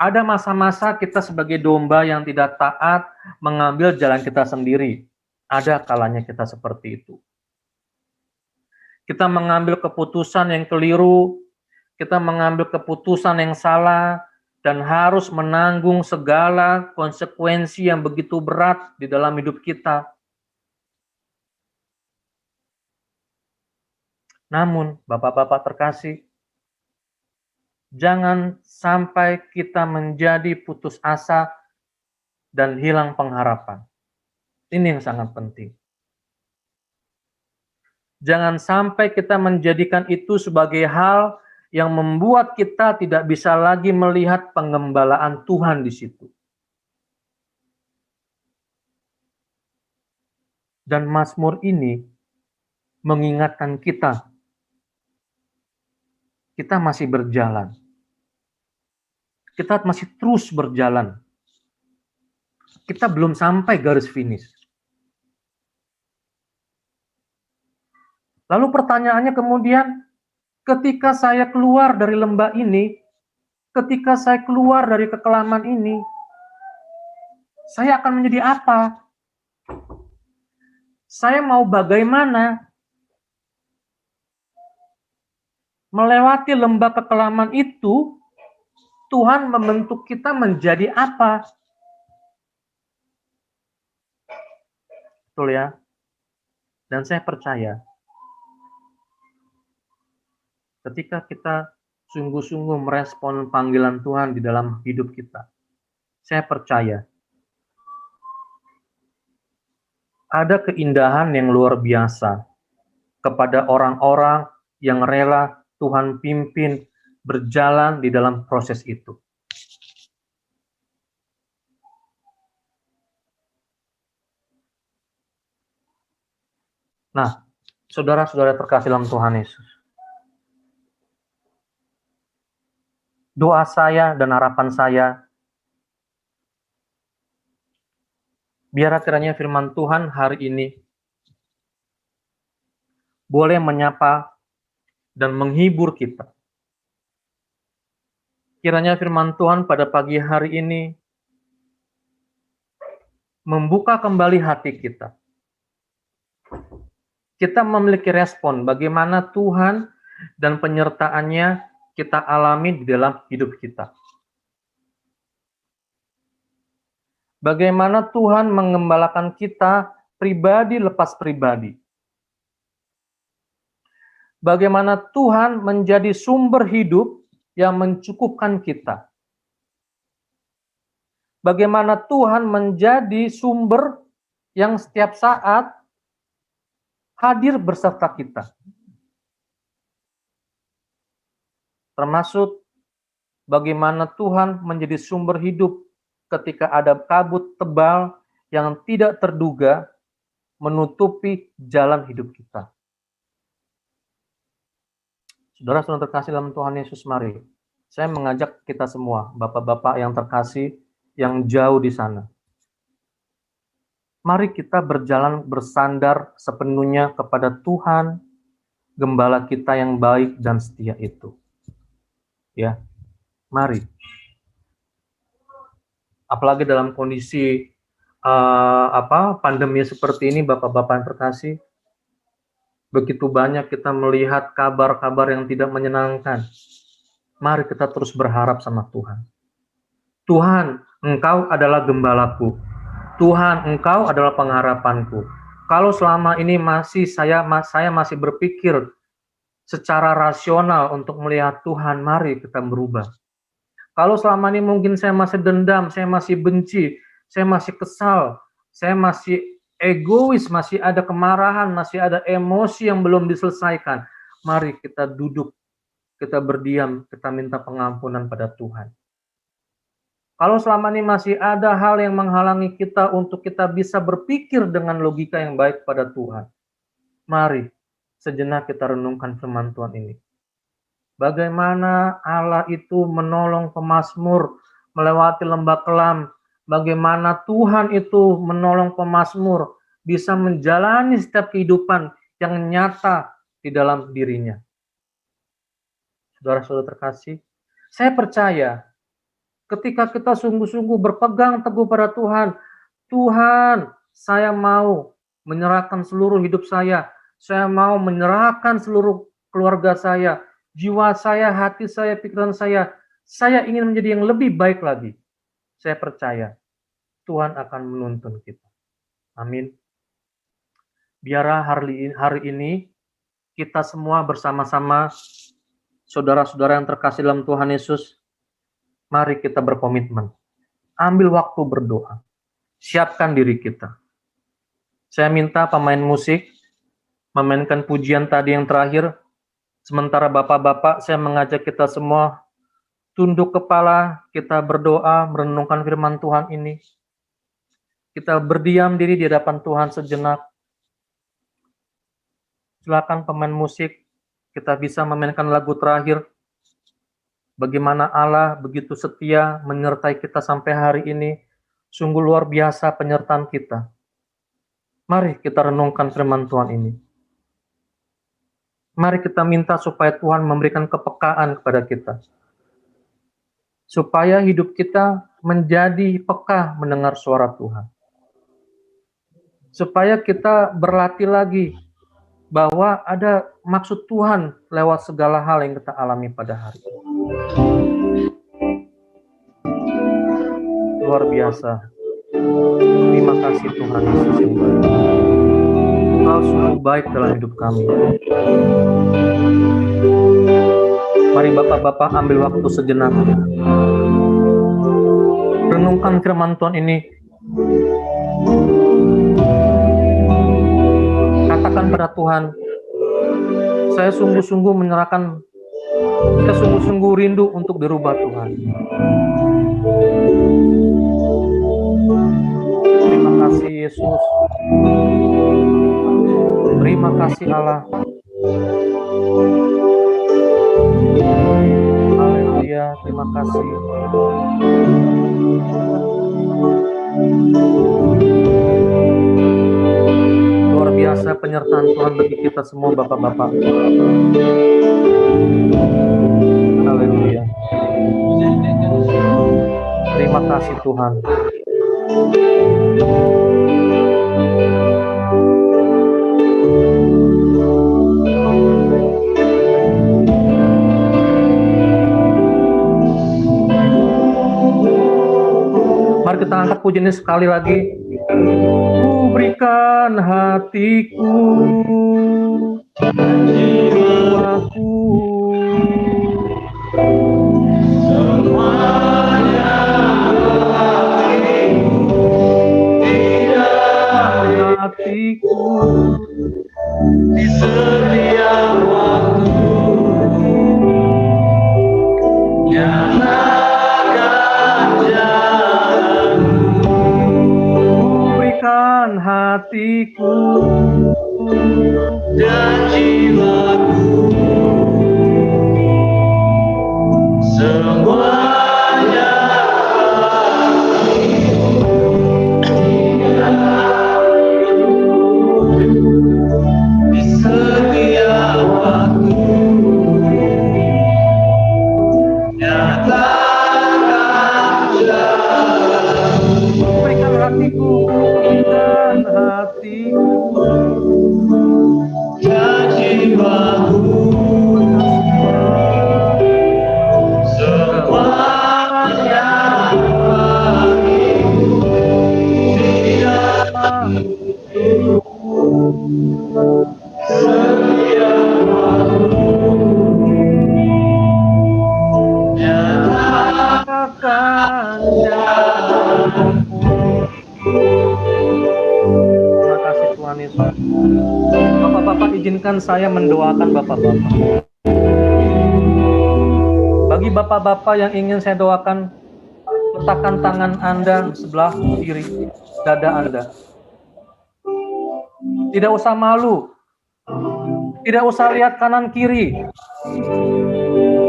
Ada masa-masa kita sebagai domba yang tidak taat mengambil jalan kita sendiri. Ada kalanya kita seperti itu. Kita mengambil keputusan yang keliru, kita mengambil keputusan yang salah, dan harus menanggung segala konsekuensi yang begitu berat di dalam hidup kita. Namun, Bapak-bapak terkasih, jangan sampai kita menjadi putus asa dan hilang pengharapan. Ini yang sangat penting. Jangan sampai kita menjadikan itu sebagai hal yang membuat kita tidak bisa lagi melihat penggembalaan Tuhan di situ. Dan Mazmur ini mengingatkan kita masih berjalan. Kita masih terus berjalan. Kita belum sampai garis finish. Lalu pertanyaannya kemudian, ketika saya keluar dari lembah ini, ketika saya keluar dari kekelaman ini, saya akan menjadi apa? Saya mau bagaimana? Melewati lembah kekelaman itu, Tuhan membentuk kita menjadi apa? Betul ya? Dan saya percaya, ketika kita sungguh-sungguh merespon panggilan Tuhan di dalam hidup kita, saya percaya ada keindahan yang luar biasa kepada orang-orang yang rela Tuhan pimpin berjalan di dalam proses itu. Nah, saudara-saudara terkasih dalam Tuhan Yesus, doa saya dan harapan saya, biar kiranya firman Tuhan hari ini boleh menyapa dan menghibur kita. Kiranya firman Tuhan pada pagi hari ini membuka kembali hati kita. Kita memiliki respon bagaimana Tuhan dan penyertaannya kita alami di dalam hidup kita. Bagaimana Tuhan mengembalakan kita pribadi lepas pribadi. Bagaimana Tuhan menjadi sumber hidup yang mencukupkan kita. Bagaimana Tuhan menjadi sumber yang setiap saat hadir beserta kita. Termasuk bagaimana Tuhan menjadi sumber hidup ketika ada kabut tebal yang tidak terduga menutupi jalan hidup kita. Saudara-saudara terkasih dalam Tuhan Yesus, mari saya mengajak kita semua, bapak-bapak yang terkasih, yang jauh di sana. Mari kita berjalan bersandar sepenuhnya kepada Tuhan, Gembala kita yang baik dan setia itu. Ya, mari. Apalagi dalam kondisi pandemi seperti ini, bapak-bapak yang terkasih, begitu banyak kita melihat kabar-kabar yang tidak menyenangkan. Mari kita terus berharap sama Tuhan. Tuhan, Engkau adalah gembalaku. Tuhan, Engkau adalah pengharapanku. Kalau selama ini saya masih berpikir secara rasional untuk melihat Tuhan, mari kita berubah. Kalau selama ini mungkin saya masih dendam, saya masih benci, saya masih kesal, saya masih egois, masih ada kemarahan, masih ada emosi yang belum diselesaikan. Mari kita duduk, kita berdiam, kita minta pengampunan pada Tuhan. Kalau selama ini masih ada hal yang menghalangi kita untuk kita bisa berpikir dengan logika yang baik pada Tuhan, mari sejenak kita renungkan firman Tuhan ini. Bagaimana Allah itu menolong pemazmur melewati lembah kelam, bagaimana Tuhan itu menolong pemazmur bisa menjalani setiap kehidupan yang nyata di dalam dirinya. Saudara-saudara terkasih, saya percaya ketika kita sungguh-sungguh berpegang teguh pada Tuhan, Tuhan, saya mau menyerahkan seluruh hidup saya mau menyerahkan seluruh keluarga saya, jiwa saya, hati saya, pikiran saya ingin menjadi yang lebih baik lagi. Saya percaya Tuhan akan menuntun kita. Amin. Biarlah hari ini kita semua bersama-sama, saudara-saudara yang terkasih dalam Tuhan Yesus, mari kita berkomitmen. Ambil waktu berdoa. Siapkan diri kita. Saya minta pemain musik memainkan pujian tadi yang terakhir. Sementara bapak-bapak, saya mengajak kita semua tunduk kepala, kita berdoa, merenungkan firman Tuhan ini. Kita berdiam diri di hadapan Tuhan sejenak. Silakan pemain musik, kita bisa memainkan lagu terakhir. Bagaimana Allah begitu setia menyertai kita sampai hari ini. Sungguh luar biasa penyertaan kita. Mari kita renungkan firman Tuhan ini. Mari kita minta supaya Tuhan memberikan kepekaan kepada kita. Supaya hidup kita menjadi peka mendengar suara Tuhan. Supaya kita berlatih lagi bahwa ada maksud Tuhan lewat segala hal yang kita alami pada hari ini. Luar biasa. Terima kasih Tuhan Yesus yang baik. Engkau sungguh baik dalam hidup kami. Mari bapak-bapak ambil waktu sejenak. Renungkan firman Tuhan ini. Katakan pada Tuhan, saya sungguh-sungguh menyerahkan, saya sungguh-sungguh rindu untuk dirubah Tuhan. Terima kasih Yesus. Terima kasih Allah. Haleluya, terima kasih. Luar biasa penyertaan Tuhan bagi kita semua bapak-bapak. Haleluya. Terima kasih Tuhan. Mari kita angkat pujiannya sekali lagi. Ku berikan hatiku, jiwaku, semuanya tidak hatiku di setiap waktu. Nyatakan jalanmu. dan jiwaku, semuanya di setiap waktu nyatakan berikan hatiku, berikan hatiku, dan jiwaku, semuanya nyatakan Terima kasih Tuhan Yesus. Bapak-bapak, izinkan saya mendoakan bapak-bapak. Bagi bapak-bapak yang ingin saya doakan, letakkan tangan Anda sebelah kiri dada Anda. Tidak usah malu. Tidak usah lihat kanan kiri.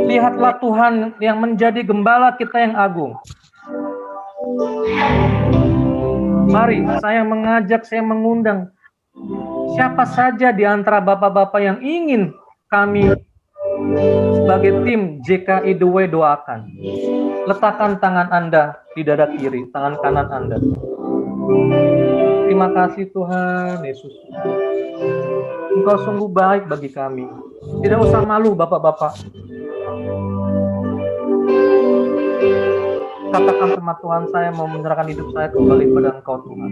Lihatlah Tuhan yang menjadi gembala kita yang agung. Mari, saya mengajak, saya mengundang siapa saja di antara bapak-bapak yang ingin kami sebagai tim JKI The Way doakan. Letakkan tangan Anda di dada kiri, tangan kanan Anda. Terima kasih Tuhan Yesus. Engkau sungguh baik bagi kami. Tidak usah malu bapak-bapak. Katakan sama Tuhan, saya mau menyerahkan hidup saya kembali kepada Engkau Tuhan.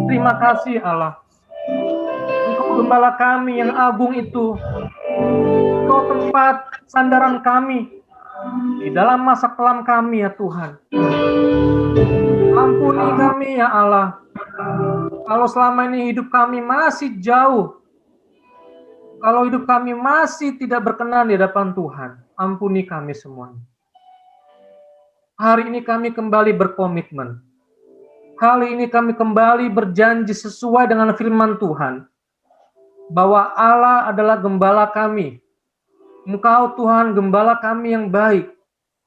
Terima kasih Allah. Engkau gembala kami yang agung itu. Engkau tempat sandaran kami di dalam masa kelam kami ya Tuhan. Ampuni kami ya Allah. Kalau selama ini hidup kami masih jauh, kalau hidup kami masih tidak berkenan di hadapan Tuhan, ampuni kami semuanya. Hari ini kami kembali berkomitmen. Kali ini kami kembali berjanji sesuai dengan firman Tuhan, bahwa Allah adalah gembala kami. Engkau Tuhan gembala kami yang baik.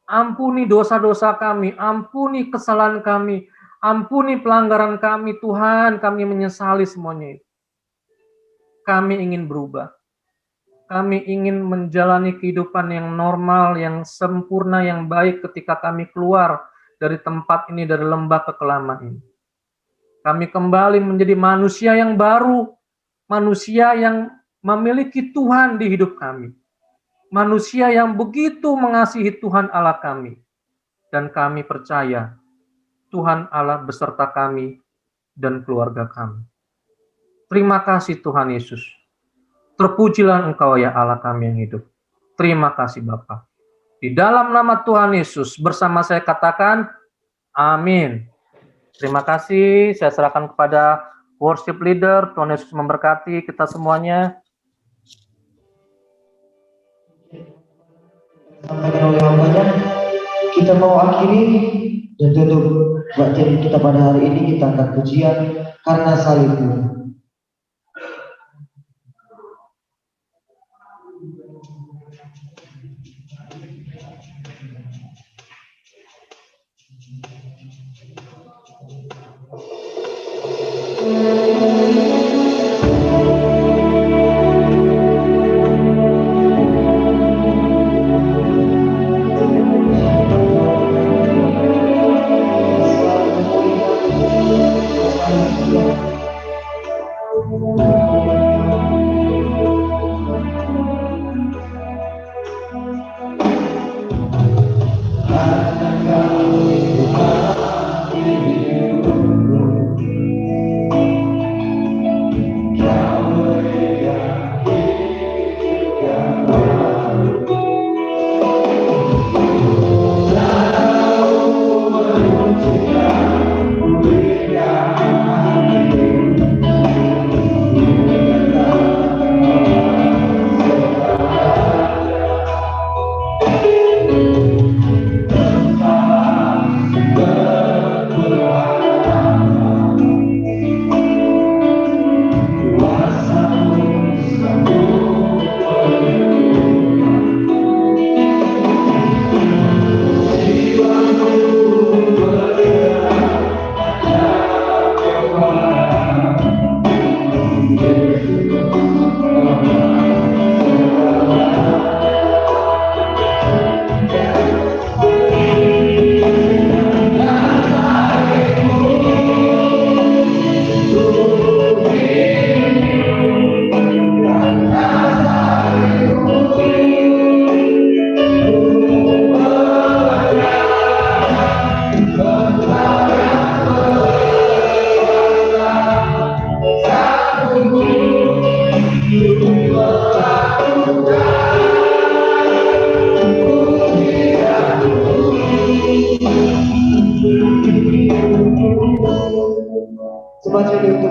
Ampuni dosa-dosa kami, ampuni kesalahan kami, ampuni pelanggaran kami Tuhan, kami menyesali semuanya itu. Kami ingin berubah. Kami ingin menjalani kehidupan yang normal, yang sempurna, yang baik ketika kami keluar dari tempat ini, dari lembah kekelaman ini. Kami kembali menjadi manusia yang baru, manusia yang memiliki Tuhan di hidup kami. Manusia yang begitu mengasihi Tuhan Allah kami. Dan kami percaya Tuhan Allah beserta kami dan keluarga kami. Terima kasih Tuhan Yesus. Terpujilah Engkau ya Allah kami yang hidup. Terima kasih Bapa. Di dalam nama Tuhan Yesus bersama saya katakan, amin. Terima kasih. Saya serahkan kepada worship leader. Tuhan Yesus memberkati kita semuanya. Sampaikan oleh hambanya, kita mau akhiri dan tutup bacaan kita pada hari ini. Kita angkat pujian karena salibmu.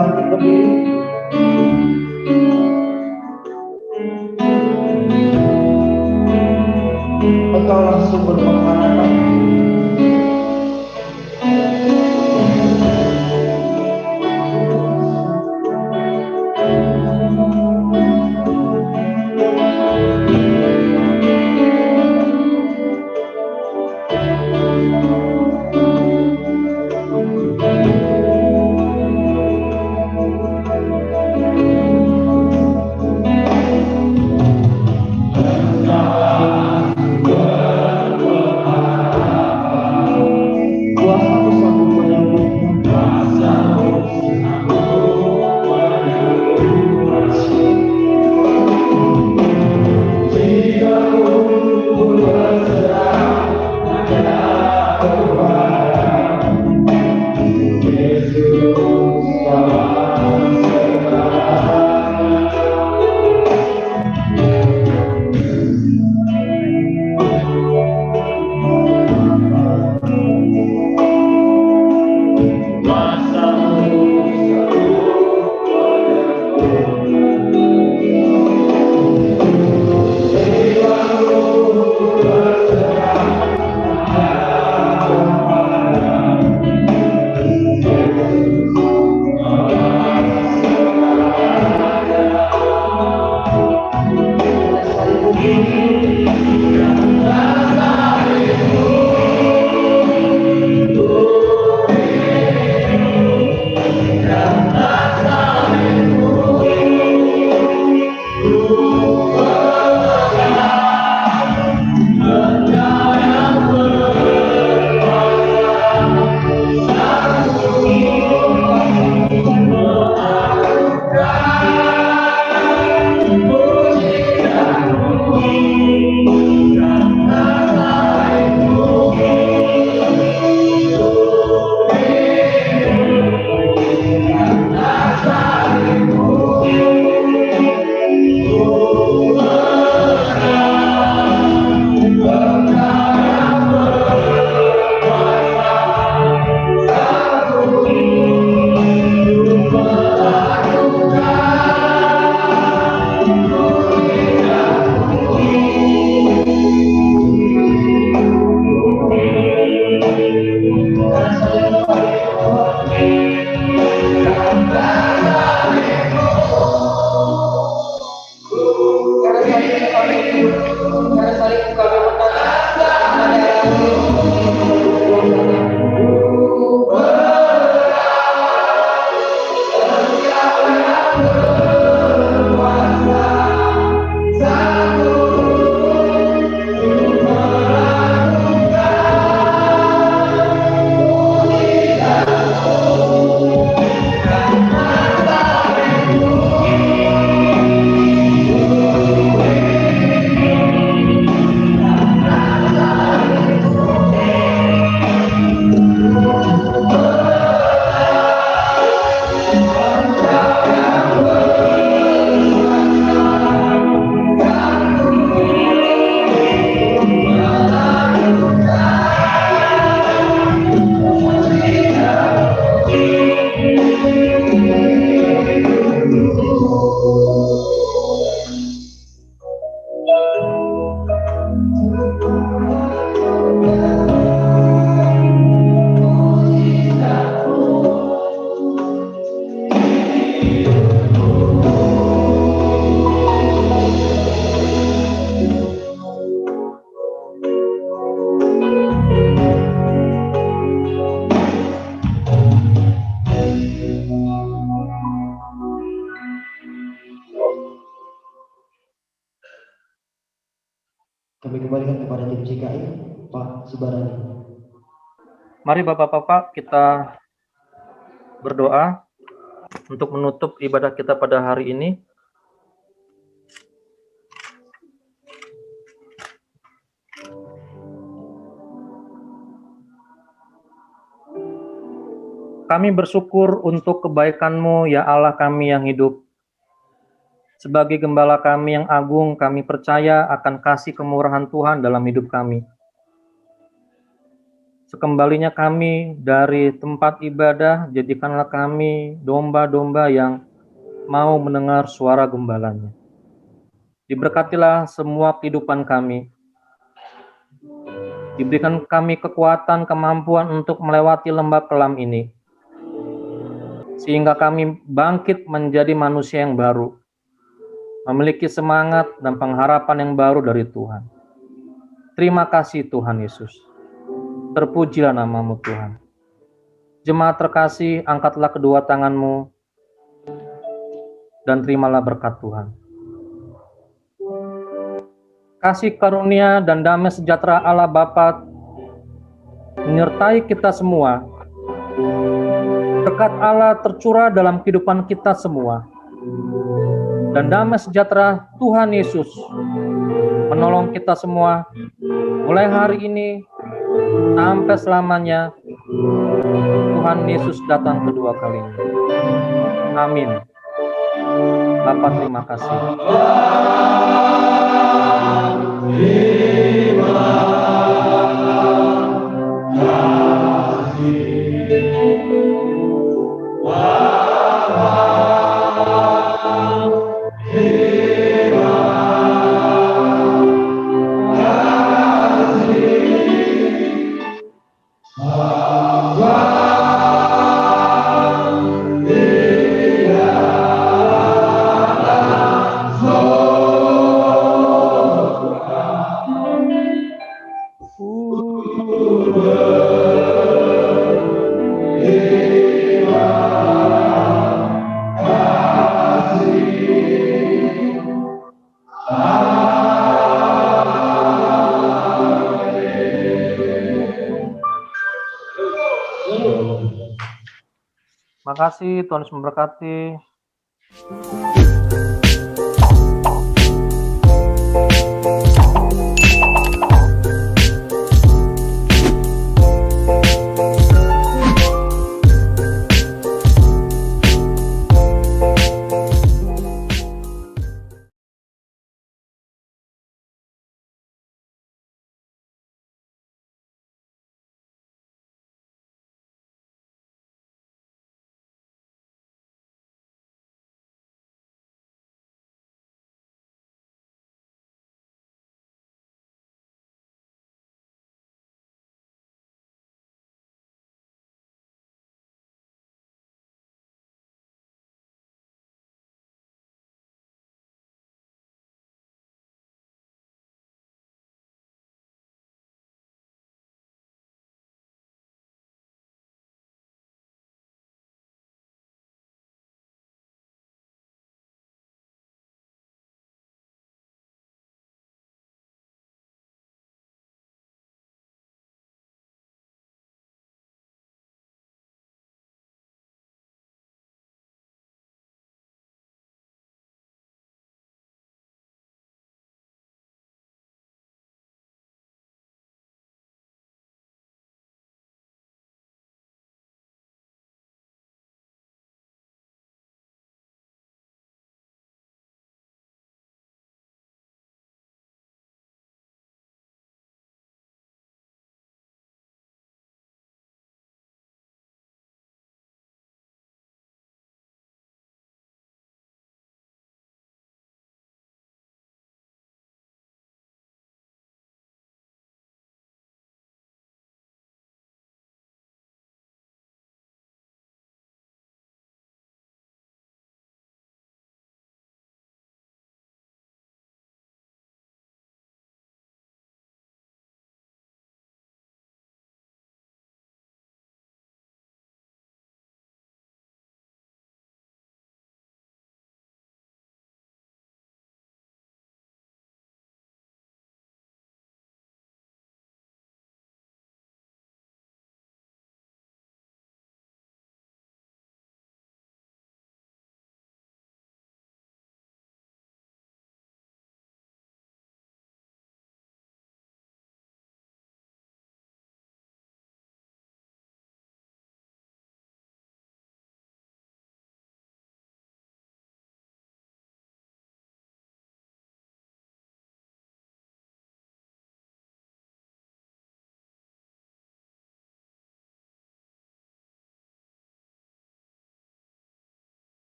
bangkit berdiri. Engkaulah sumber pengharapan. Kuasamu sanggup menyembuhkan. Kami kembalikan kepada tim CKI, Pak Subarani. Mari Bapak-Bapak kita berdoa untuk menutup ibadah kita pada hari ini. Kami bersyukur untuk kebaikan-Mu, ya Allah kami yang hidup. Sebagai gembala kami yang agung, kami percaya akan kasih kemurahan Tuhan dalam hidup kami. Sekembalinya kami dari tempat ibadah, jadikanlah kami domba-domba yang mau mendengar suara gembalanya. Diberkatilah semua kehidupan kami. Diberikan kami kekuatan, kemampuan untuk melewati lembah kelam ini, sehingga kami bangkit menjadi manusia yang baru, memiliki semangat dan pengharapan yang baru dari Tuhan. Terima kasih Tuhan Yesus. Terpujilah namamu Tuhan. Jemaat terkasih, angkatlah kedua tanganmu dan terimalah berkat Tuhan. Kasih karunia dan damai sejahtera Allah Bapa menyertai kita semua. Berkat Allah tercurah dalam kehidupan kita semua. Dan damai sejahtera Tuhan Yesus menolong kita semua mulai hari ini sampai selamanya. Tuhan Yesus datang kedua kalinya. Amin. Bapa, terima kasih. Terima kasih, Tuhan Yesus memberkati.